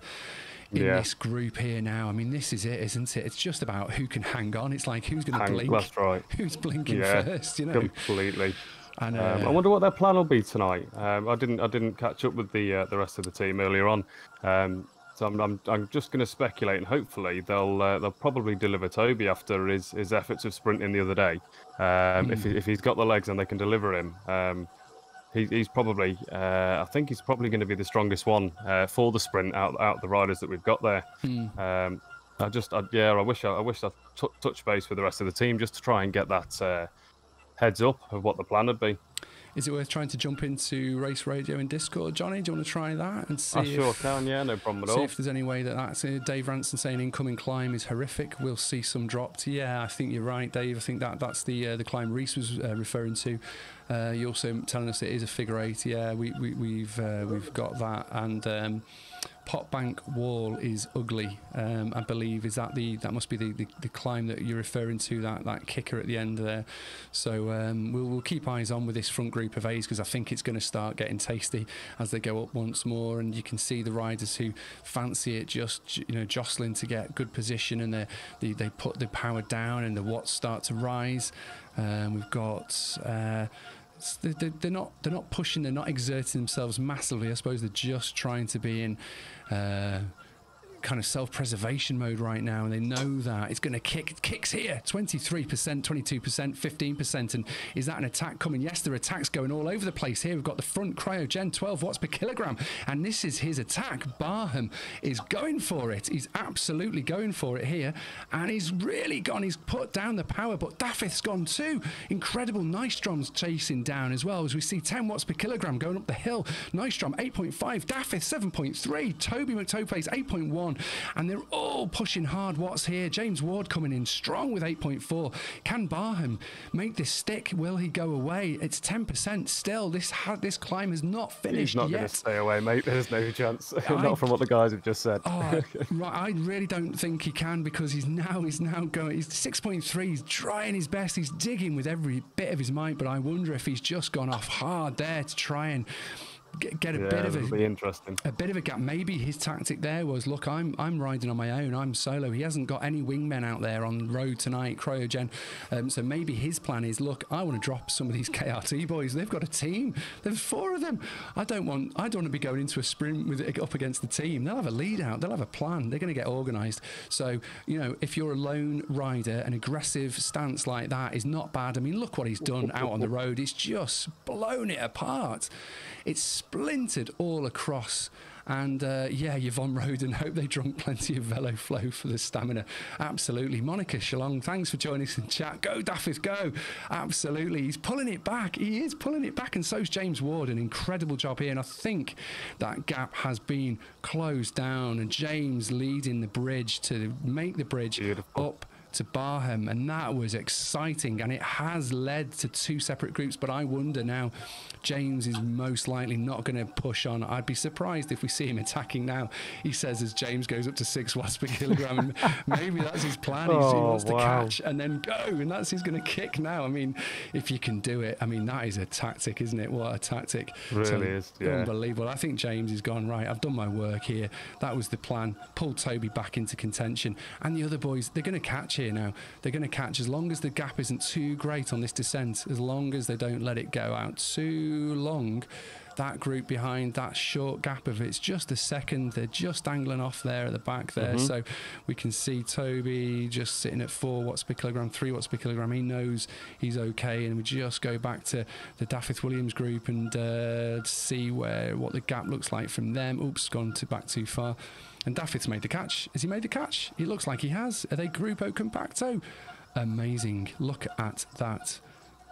in this group here now. I mean, this is it, isn't it? It's just about who can hang on. It's like who's going to blink. That's right. Who's blinking first, you know? Completely. And, I wonder what their plan will be tonight. I didn't catch up with the rest of the team earlier on. So I'm just going to speculate, and hopefully they'll probably deliver Toby after his efforts of sprinting the other day. If he's got the legs and they can deliver him, he's probably I think he's probably going to be the strongest one for the sprint out the riders that we've got there. I wish I touched base with the rest of the team just to try and get that heads up of what the plan would be. Is it worth trying to jump into Race Radio in Discord, Johnny? Do you want to try that and see? I sure can, yeah, no problem at all. See if there's any way that's Dave Ranson saying incoming climb is horrific. We'll see some dropped. Yeah, I think you're right, Dave. I think that's the climb Reese was referring to. You're also telling us it is a figure 8. Yeah, we've got that, and Pot Bank Wall is ugly. I believe that must be the climb that you're referring to, that kicker at the end there. So we'll keep eyes on with this front group of A's, because I think it's going to start getting tasty as they go up once more, and you can see the riders who fancy it just jostling to get good position, and they put the power down and the watts start to rise. We've got. They're not pushing, they're not exerting themselves massively. I suppose they're just trying to be in kind of self-preservation mode right now, and they know that it's going to kicks here 23%, 22%, 15%. And is that an attack coming? Yes, there are attacks going all over the place here. We've got the front cryogen 12 watts per kilogram, and this is his attack. Barham is going for it. He's absolutely going for it here, and he's really gone. He's put down the power, but Daffith's gone too. Incredible. Nystrom's chasing down as well, as we see 10 watts per kilogram going up the hill. Nystrom 8.5, Daffith 7.3, Toby McTope's 8.1. And they're all pushing hard watts here. James Ward coming in strong with 8.4. Can Barham make this stick? Will he go away? It's 10% still. This climb has not finished yet. He's not going to stay away, mate. There's no chance. Not from what the guys have just said. Right, I really don't think he can, because he's now going. He's 6.3. He's trying his best. He's digging with every bit of his might, but I wonder if he's just gone off hard there to try and get a bit of a bit of a gap. Maybe his tactic there was, look, I'm riding on my own, I'm solo. He hasn't got any wingmen out there on the road tonight, cryogen. So maybe his plan is, look, I want to drop some of these KRT boys. They've got a team. There's 4 of them. I don't want to be going into a sprint with it up against the team. They'll have a lead out. They'll have a plan. They're going to get organised. So if you're a lone rider, an aggressive stance like that is not bad. I mean, look what he's done out on the road. He's just blown it apart. It's splintered all across. And Yvonne Roden, hope they drunk plenty of Velo Flow for the stamina. Absolutely. Monica Shalong, thanks for joining us in chat. Go Daffith, go. Absolutely. He's pulling it back. He is pulling it back, and so's James Ward. An incredible job here, and I think that gap has been closed down, and James leading the bridge to make the bridge up to Barham, and that was exciting, and it has led to 2 separate groups. But I wonder now, James is most likely not going to push on. I'd be surprised if we see him attacking now, he says, as James goes up to 6 watts per kilogram, and maybe that's his plan. He wants to catch and then go, and that's he's going to kick now. I mean, if you can do it, I mean, that is a tactic, isn't it? What a tactic. Really is, yeah. Unbelievable. I think James has gone, right, I've done my work here. That was the plan. Pull Toby back into contention, and the other boys, they're going to catch here now. They're going to catch, as long as the gap isn't too great on this descent, as long as they don't let it go out too long. That group behind, that short gap of it's just a second. They're just angling off there at the back there. So we can see Toby just sitting at 4 watts per kilogram, 3 watts per kilogram. He knows he's okay, and we just go back to the Daffith Williams group and see what the gap looks like from them. Oops, gone back too far. And Daffith's made the catch. Has he made the catch? It looks like he has. Are they Grupo Compacto? Amazing. Look at that.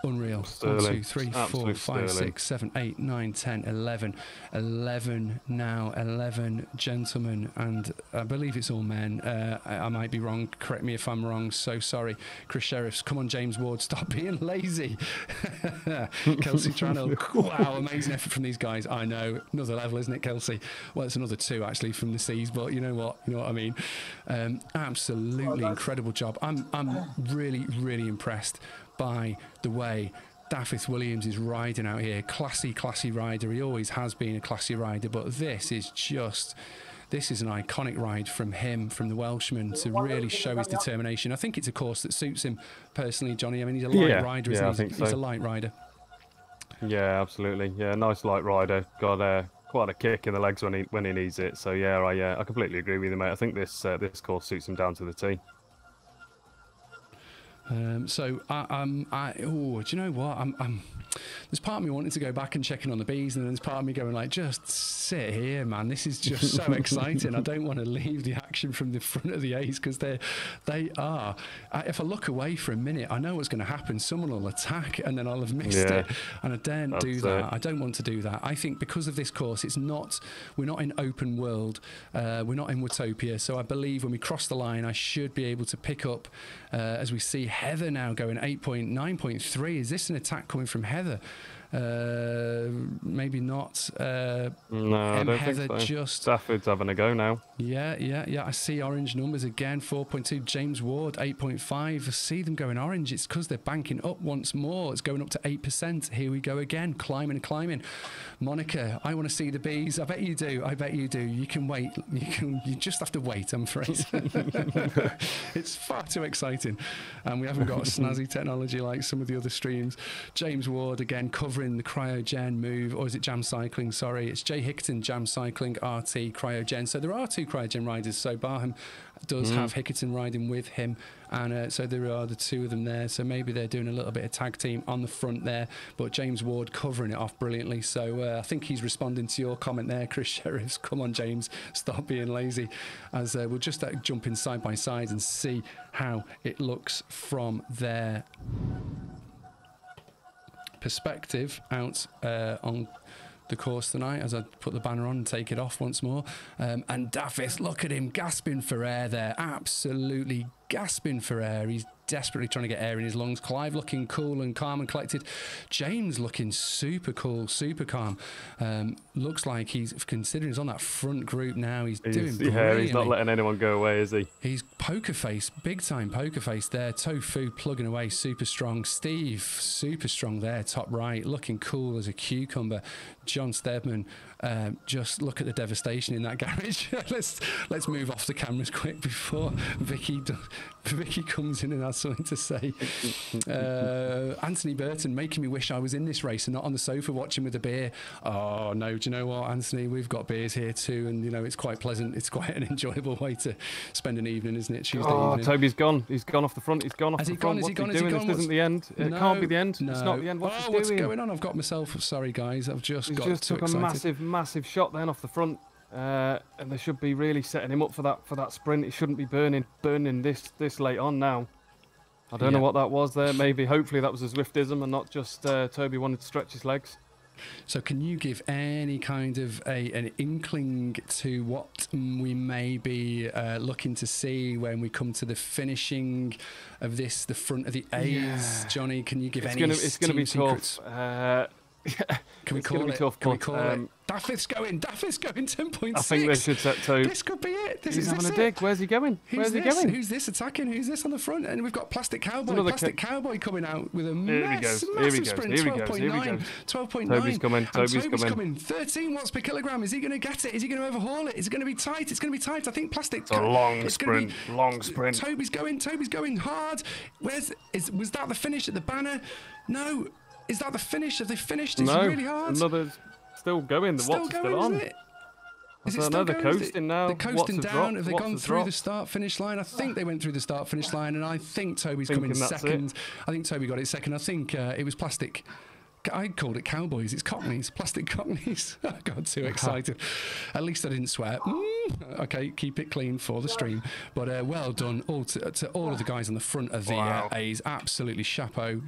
Unreal. Sterling. 1, 2, 3, 4, Absolute 5, sterling. 6, 7, 8, 9, 10, 11. 11 now. 11 gentlemen. And I believe it's all men. I might be wrong. Correct me if I'm wrong. So sorry. Chris Sheriffs. Come on, James Ward. Stop being lazy. Kelsey Tranel. Wow, amazing effort from these guys. I know. Another level, isn't it, Kelsey? Well, it's another 2, actually, from the Seas. But you know what? You know what I mean? Absolutely incredible job. I'm really, really impressed by the way Daffith Williams is riding out here. Classy rider. He always has been a classy rider, but this is an iconic ride from him, from the Welshman, to really show his determination. I think it's a course that suits him personally, Johnny. I mean, he's a light rider, isn't he? I think so. He's a light rider. Yeah, absolutely. Yeah, nice light rider. Got quite a kick in the legs when he needs it. So yeah, I completely agree with you, mate. I think this course suits him down to the T. So do you know what? There's part of me wanting to go back and checking on the bees, and then there's part of me going like, just sit here, man. This is just so exciting. I don't want to leave the action from the front of the A's because they are. If I look away for a minute, I know what's going to happen. Someone will attack, and then I'll have missed it. And I daren't do that. I don't want to do that. I think because of this course, we're not in open world. We're not in Watopia. So I believe when we cross the line, I should be able to pick up, as we see Heather now going 8.9.3. Is this an attack coming from Heather? Maybe not. No, I don't Heather think so. Just Stafford's having a go now. Yeah. I see orange numbers again. 4.2. James Ward 8.5. I see them going orange. It's because they're banking up once more. It's going up to 8%. Here we go again. Climbing. Monica, I want to see the bees. I bet you do. You can wait. You just have to wait, I'm afraid. It's far too exciting, and we haven't got snazzy technology like some of the other streams. James Ward again covering the cryogen move, or is it jam cycling? Sorry, it's Jay Hickerton, jam cycling, RT, cryogen. So there are 2 cryogen riders. So Barham does have Hickerton riding with him, and so there are the 2 of them there. So maybe they're doing a little bit of tag team on the front there, but James Ward covering it off brilliantly. So I think he's responding to your comment there, Chris Sheriffs. Come on, James, stop being lazy. As we'll just jump in side by side and see how it looks from their perspective out on the course tonight, as I put the banner on and take it off once more. And Daffith, look at him gasping for air there, absolutely gasping for air. He's desperately trying to get air in his lungs. Clive looking cool and calm and collected. James looking super cool, super calm. Looks like considering he's on that front group now, he's doing brilliantly. Yeah, he's not letting anyone go away, is he? He's poker face, big time poker face there. Tofu plugging away, super strong. Steve, super strong there, top right, looking cool as a cucumber. John Stedman, just look at the devastation in that garage. let's move off the cameras quick before Vicky comes in and has something to say. Anthony Burton making me wish I was in this race and not on the sofa watching with a beer. Oh no, do you know what, Anthony? We've got beers here too, and you know it's quite pleasant. It's quite an enjoyable way to spend an evening, isn't it? Tuesday evening. Toby's gone. He's gone off the front. He's gone off the front. What's he doing? This isn't the end. It can't be the end. No. It's not the end. What's going on? I've got myself. Sorry guys, I've just got just too took excited. a massive shot then off the front, and they should be really setting him up for that sprint. It shouldn't be burning this late on now. I don't know what that was there. Maybe, hopefully that was a Zwiftism and not just Toby wanted to stretch his legs. So can you give any kind of an inkling to what we may be looking to see when we come to the finishing of this, the front of the A's? Johnny, can you give any It's going to be secrets? Tough. Can we call it? Tough, can we call it? Daffith's going 10.6. I think they should set Toby. This could be it. He's having a dig. Where's he going? Who's this attacking? Who's this on the front? And we've got Plastic Cowboy. Cowboy coming out with a massive sprint. 12.9. 12.9. Toby's coming. 13 watts per kilogram. Is he going to get it? Is he going to overhaul it? Is it going to be tight? It's going to be tight. I think Plastic. It's a long sprint. Toby's going hard. Was that the finish at the banner? No. Is that the finish? Have they finished? It's really hard. Another still going. The watts are still on. Is it still they're coasting now. They're coasting down. Have they gone through the start-finish line? I think they went through the start-finish line, and I think Toby's coming second. I think Toby got it second. I think it was Plastic. I called it cowboys. It's cockneys, plastic cockneys. I got too excited. At least I didn't swear. Okay, keep it clean for the stream. But well done to all of the guys on the front of the A's. Absolutely chapeau.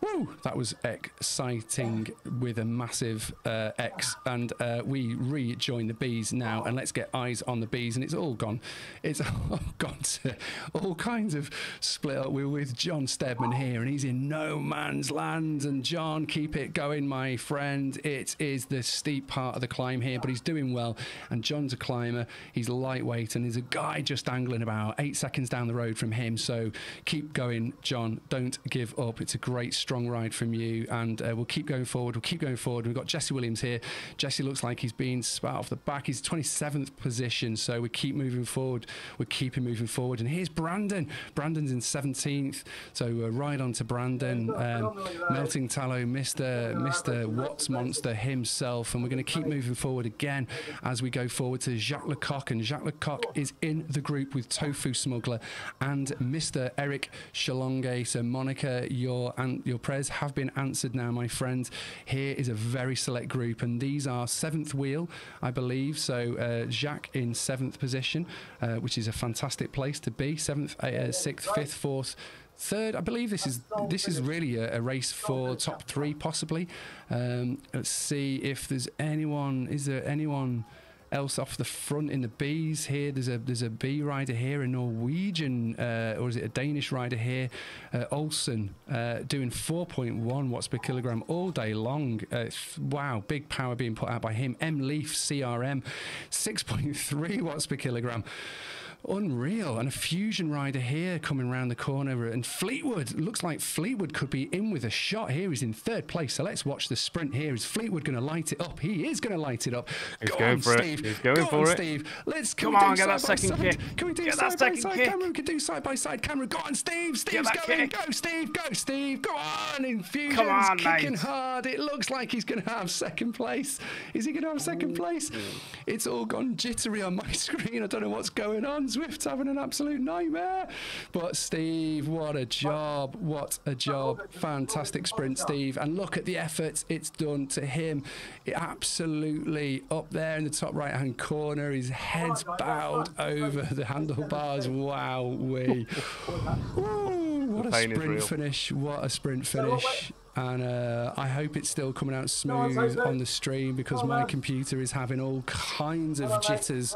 Woo! That was exciting with a massive X. And we rejoin the Bs now, and let's get eyes on the Bs. And it's all gone. It's all gone to all kinds of split up. We're with John Stedman here, and he's in no man's land. And John, keep it going, my friend. It is the steep part of the climb here, but he's doing well. And John's a climber. He's lightweight, and there's a guy just angling about 8 seconds down the road from him. So keep going, John. Don't give up. It's a great strong ride from you, and we'll keep going forward. We've got Jesse Williams here. Jesse looks like he's been spat off the back. He's 27th position, so we keep moving forward. We're keeping moving forward. And here's Brandon. Brandon's in 17th, so right on to Brandon. Melting Tallow, Mr. Watts Monster himself, and we're going to keep moving forward again as we go forward to Jacques Lecoq, and Jacques Lecoq is in the group with Tofu Smuggler and Mr. Eric Shalonge. So Monica, your prayers have been answered now, my friend. Here is a very select group, and these are 7th wheel, I believe. So Jacques in 7th position, which is a fantastic place to be. 7th, 6th, 5th, 4th, 3rd. I believe this is really a race for top 3 possibly. Let's see if there's anyone. Is there anyone else off the front in the Bs here? There's a B rider here, a Norwegian or is it a Danish rider here, Olsen, doing 4.1 watts per kilogram all day long. Wow, big power being put out by him. M Leaf CRM 6.3 watts per kilogram. Unreal. And a Fusion rider here coming around the corner, and Fleetwood, looks like Fleetwood could be in with a shot here. He's in 3rd place, so let's watch the sprint here. Is Fleetwood going to light it up? He is going to light it up. He's going for it. He's going for it. Steve. Let's come on, get that second kick. Can we do side by side camera? We can do side by side camera. Go on, Steve. Steve's going. Go, Steve. Go, Steve. Go on. Infusion's kicking hard. It looks like he's going to have 2nd place. Is he going to have 2nd place? It's all gone jittery on my screen. I don't know what's going on. Zwift's having an absolute nightmare. But Steve, what a job. What a job. Fantastic sprint, Steve. And look at the effort it's done to him. Absolutely up there in the top right hand corner. His head's bowed over the handlebars. Wow. What a sprint finish. What a sprint finish. And I hope it's still coming out smooth on the stream, because my computer is having all kinds of jitters,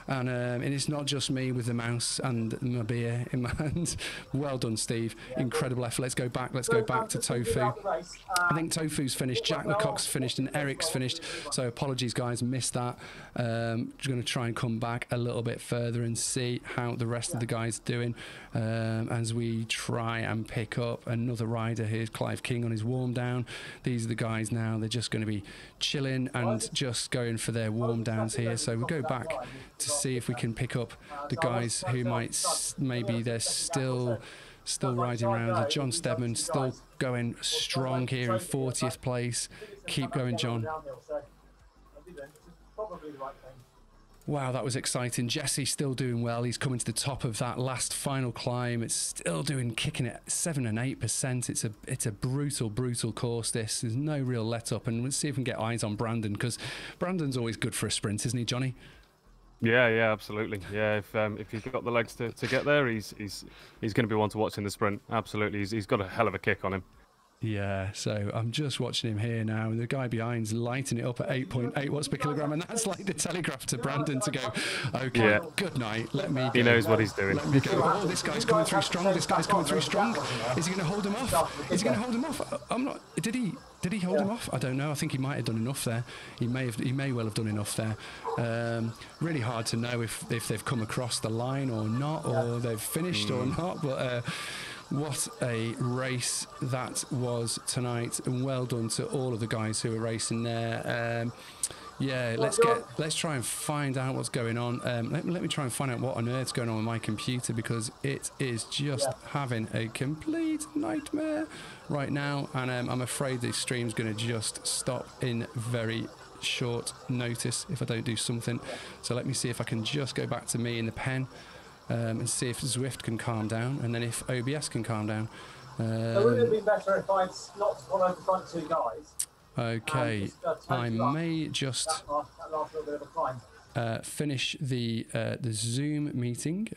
and it's not just me with the mouse and my beer in my hand. Well done, Steve. Incredible effort. Let's go back to Tofu. I think Tofu's finished, Jack Lecoq's finished, and Eric's finished, so apologies guys, missed that. Just going to try and come back a little bit further and see how the rest of the guys are doing as we try and pick up another rider. Here's Clive King on his warm down. These are the guys now. They're just going to be chilling and just going for their warm downs here. So we'll go back to see if we can pick up the guys who maybe they're still riding around. John Stedman still going strong here in 40th place. Keep going, John. Wow, that was exciting. Jesse still doing well. He's coming to the top of that last final climb. It's still kicking at 7 and 8%. It's a brutal course. There's no real let up, and let's see if we can get eyes on Brandon, because Brandon's always good for a sprint, isn't he, Johnny? Yeah, absolutely. Yeah, if he's got the legs to get there, he's going to be one to watch in the sprint. Absolutely, he's got a hell of a kick on him. Yeah, so I'm just watching him here now, and the guy behind's lighting it up at 8.8 watts per kilogram, and that's like the telegraph to Brandon to go, okay, good night, let me go. He knows what he's doing. Let me go. Oh, this guy's coming through strong. Is he going to hold him off? I'm not. Did he hold him off? I don't know. I think he might have done enough there. He may well have done enough there. Really hard to know if they've come across the line or not, or they've finished or not, but what a race that was tonight, and well done to all of the guys who were racing there. Yeah, let's try and find out what's going on. Let me try and find out what on earth's going on with my computer, because it is just having a complete nightmare right now, and I'm afraid this stream's going to just stop in very short notice if I don't do something. So let me see if I can just go back to me in the pen and see if Zwift can calm down, and then if OBS can calm down. So would it have been better if I'd not followed the front two guys? Okay, I may just that last little bit of a climb. finish the Zoom meeting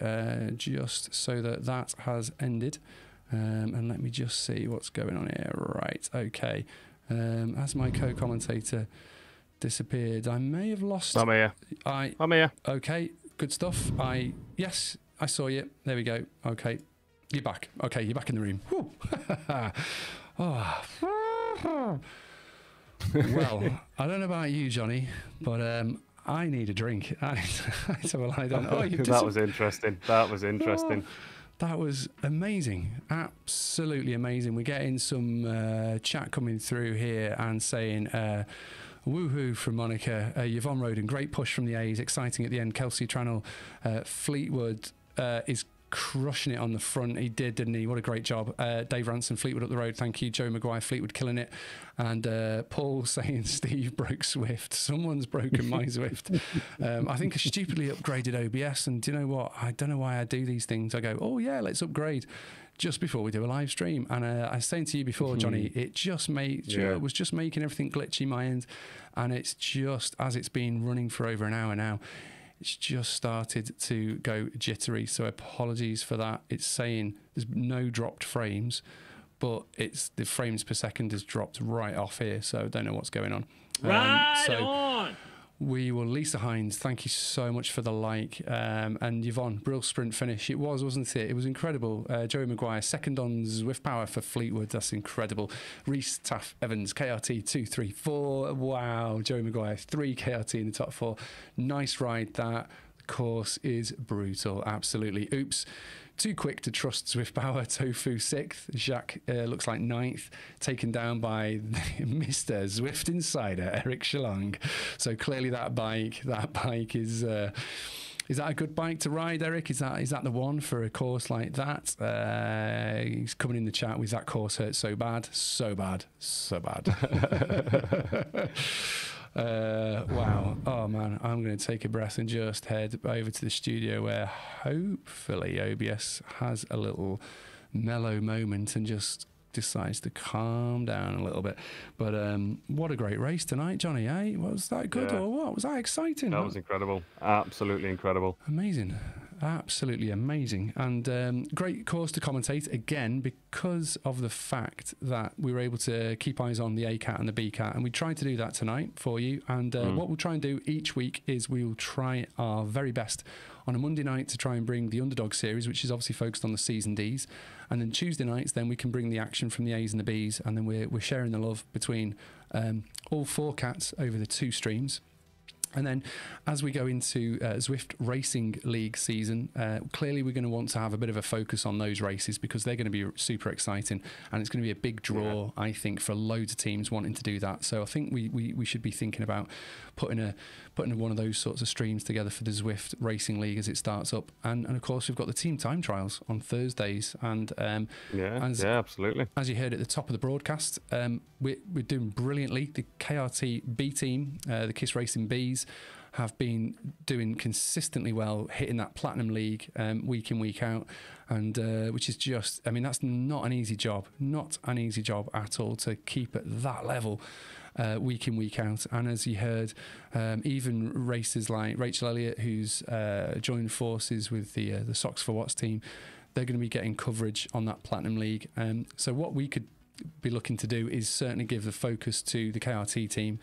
just so that has ended. And let me just see what's going on here. Right, okay. As my co-commentator disappeared, I may have lost... I'm here. I'm here. Okay, good stuff. Yes, I saw you. There we go. Okay, you're back. Okay, you're back in the room. Oh. Well, I don't know about you, Johnny, but I need a drink. So I don't know. That was interesting. That was interesting. That was amazing. Absolutely amazing. We're getting some chat coming through here and saying woohoo from Monica. Yvonne Roden, great push from the A's. Exciting at the end. Kelsey Tranel, Fleetwood is crushing it on the front. He did, didn't he? What a great job. Dave Ranson, Fleetwood up the road. Thank you. Joe Maguire, Fleetwood killing it. And Paul saying Steve broke Zwift. Someone's broken my Zwift. I think I stupidly upgraded OBS. And do you know what? I don't know why I do these things. I go, oh yeah, let's upgrade just before we do a live stream. And I was saying to you before, Johnny, it just was just making everything glitchy my end. And it's just, as it's been running for over an hour now, it's just started to go jittery, so apologies for that. It's saying there's no dropped frames, but the frames per second has dropped right off here, so I don't know what's going on. On! We will, Lisa Hines, thank you so much for the like. And Yvonne, brill sprint finish. It was, wasn't it? It was incredible. Joey Maguire, second on Zwift Power for Fleetwood. That's incredible. Reese Taff Evans, KRT 2, 3, 4. Wow. Joey Maguire, 3 KRT in the top 4. Nice ride that. The course is brutal. Absolutely. Oops. Too quick to trust Zwift Power. Tofu 6th. Jacques looks like 9th. Taken down by Mr. Zwift Insider, Eric Shalong. So clearly that bike is that a good bike to ride, Eric? Is that the one for a course like that? He's coming in the chat with that course hurt so bad. So bad. So bad. Wow. Oh man, I'm going to take a breath and just head over to the studio where hopefully OBS has a little mellow moment and just decides to calm down a little bit. But what a great race tonight, Johnny, eh? Was that good or what? Was that exciting? That was incredible. Absolutely incredible. Amazing. Absolutely amazing. And great course to commentate again because of the fact that we were able to keep eyes on the A cat and the B cat, and we tried to do that tonight for you. And what we'll try and do each week is we'll try our very best on a Monday night to try and bring the Underdog series, which is obviously focused on the C's and D's, and then Tuesday nights then we can bring the action from the A's and the B's, and then we're sharing the love between all 4 cats over the 2 streams. And then as we go into Zwift Racing League season, clearly we're going to want to have a bit of a focus on those races because they're going to be super exciting, and it's going to be a big draw, I think, for loads of teams wanting to do that. So I think we should be thinking about putting one of those sorts of streams together for the Zwift Racing League as it starts up. And of course, we've got the team time trials on Thursdays. And absolutely. As you heard at the top of the broadcast, we're doing brilliantly. The KRT B team, the KISS Racing Bs, have been doing consistently well, hitting that Platinum League week in, week out, and which is just, I mean, that's not an easy job at all to keep at that level week in, week out. And as you heard, even racers like Rachel Elliott, who's joined forces with the Socks for Watts team, they're going to be getting coverage on that Platinum League. So what we could be looking to do is certainly give the focus to the KRT team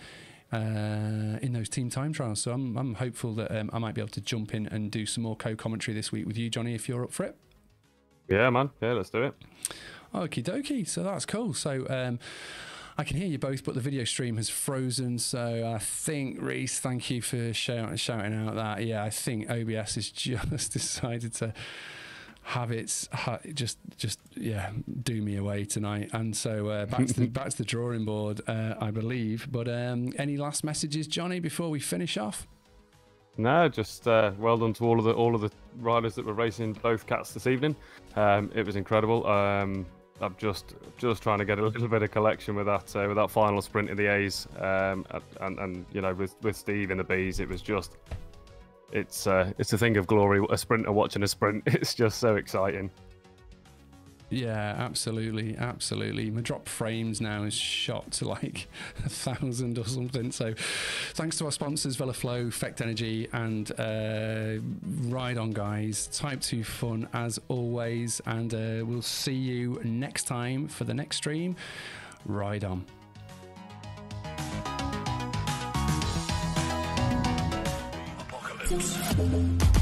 in those team time trials. So I'm hopeful that I might be able to jump in and do some more co-commentary this week with you, Johnny, if you're up for it. Yeah, man. Yeah, let's do it. Okie dokie. So that's cool. So I can hear you both, but the video stream has frozen. So I think, Reese, thank you for shouting out that. Yeah, I think OBS has just decided to have its do me away tonight, and so back to the drawing board, I believe. But any last messages, Johnny, before we finish off? No, just well done to all of the riders that were racing both cats this evening. It was incredible. I'm just trying to get a little bit of collection with that final sprint of the A's, and you know, with Steve in the B's, it was just. It's a thing of glory, a sprinter watching a sprint. It's just so exciting. Yeah, absolutely. My drop frames now is shot to like 1,000 or something. So thanks to our sponsors, VeloFlow, Fect Energy, and Ride On, guys. Type 2 fun as always, and we'll see you next time for the next stream. Ride on. Apocalypse.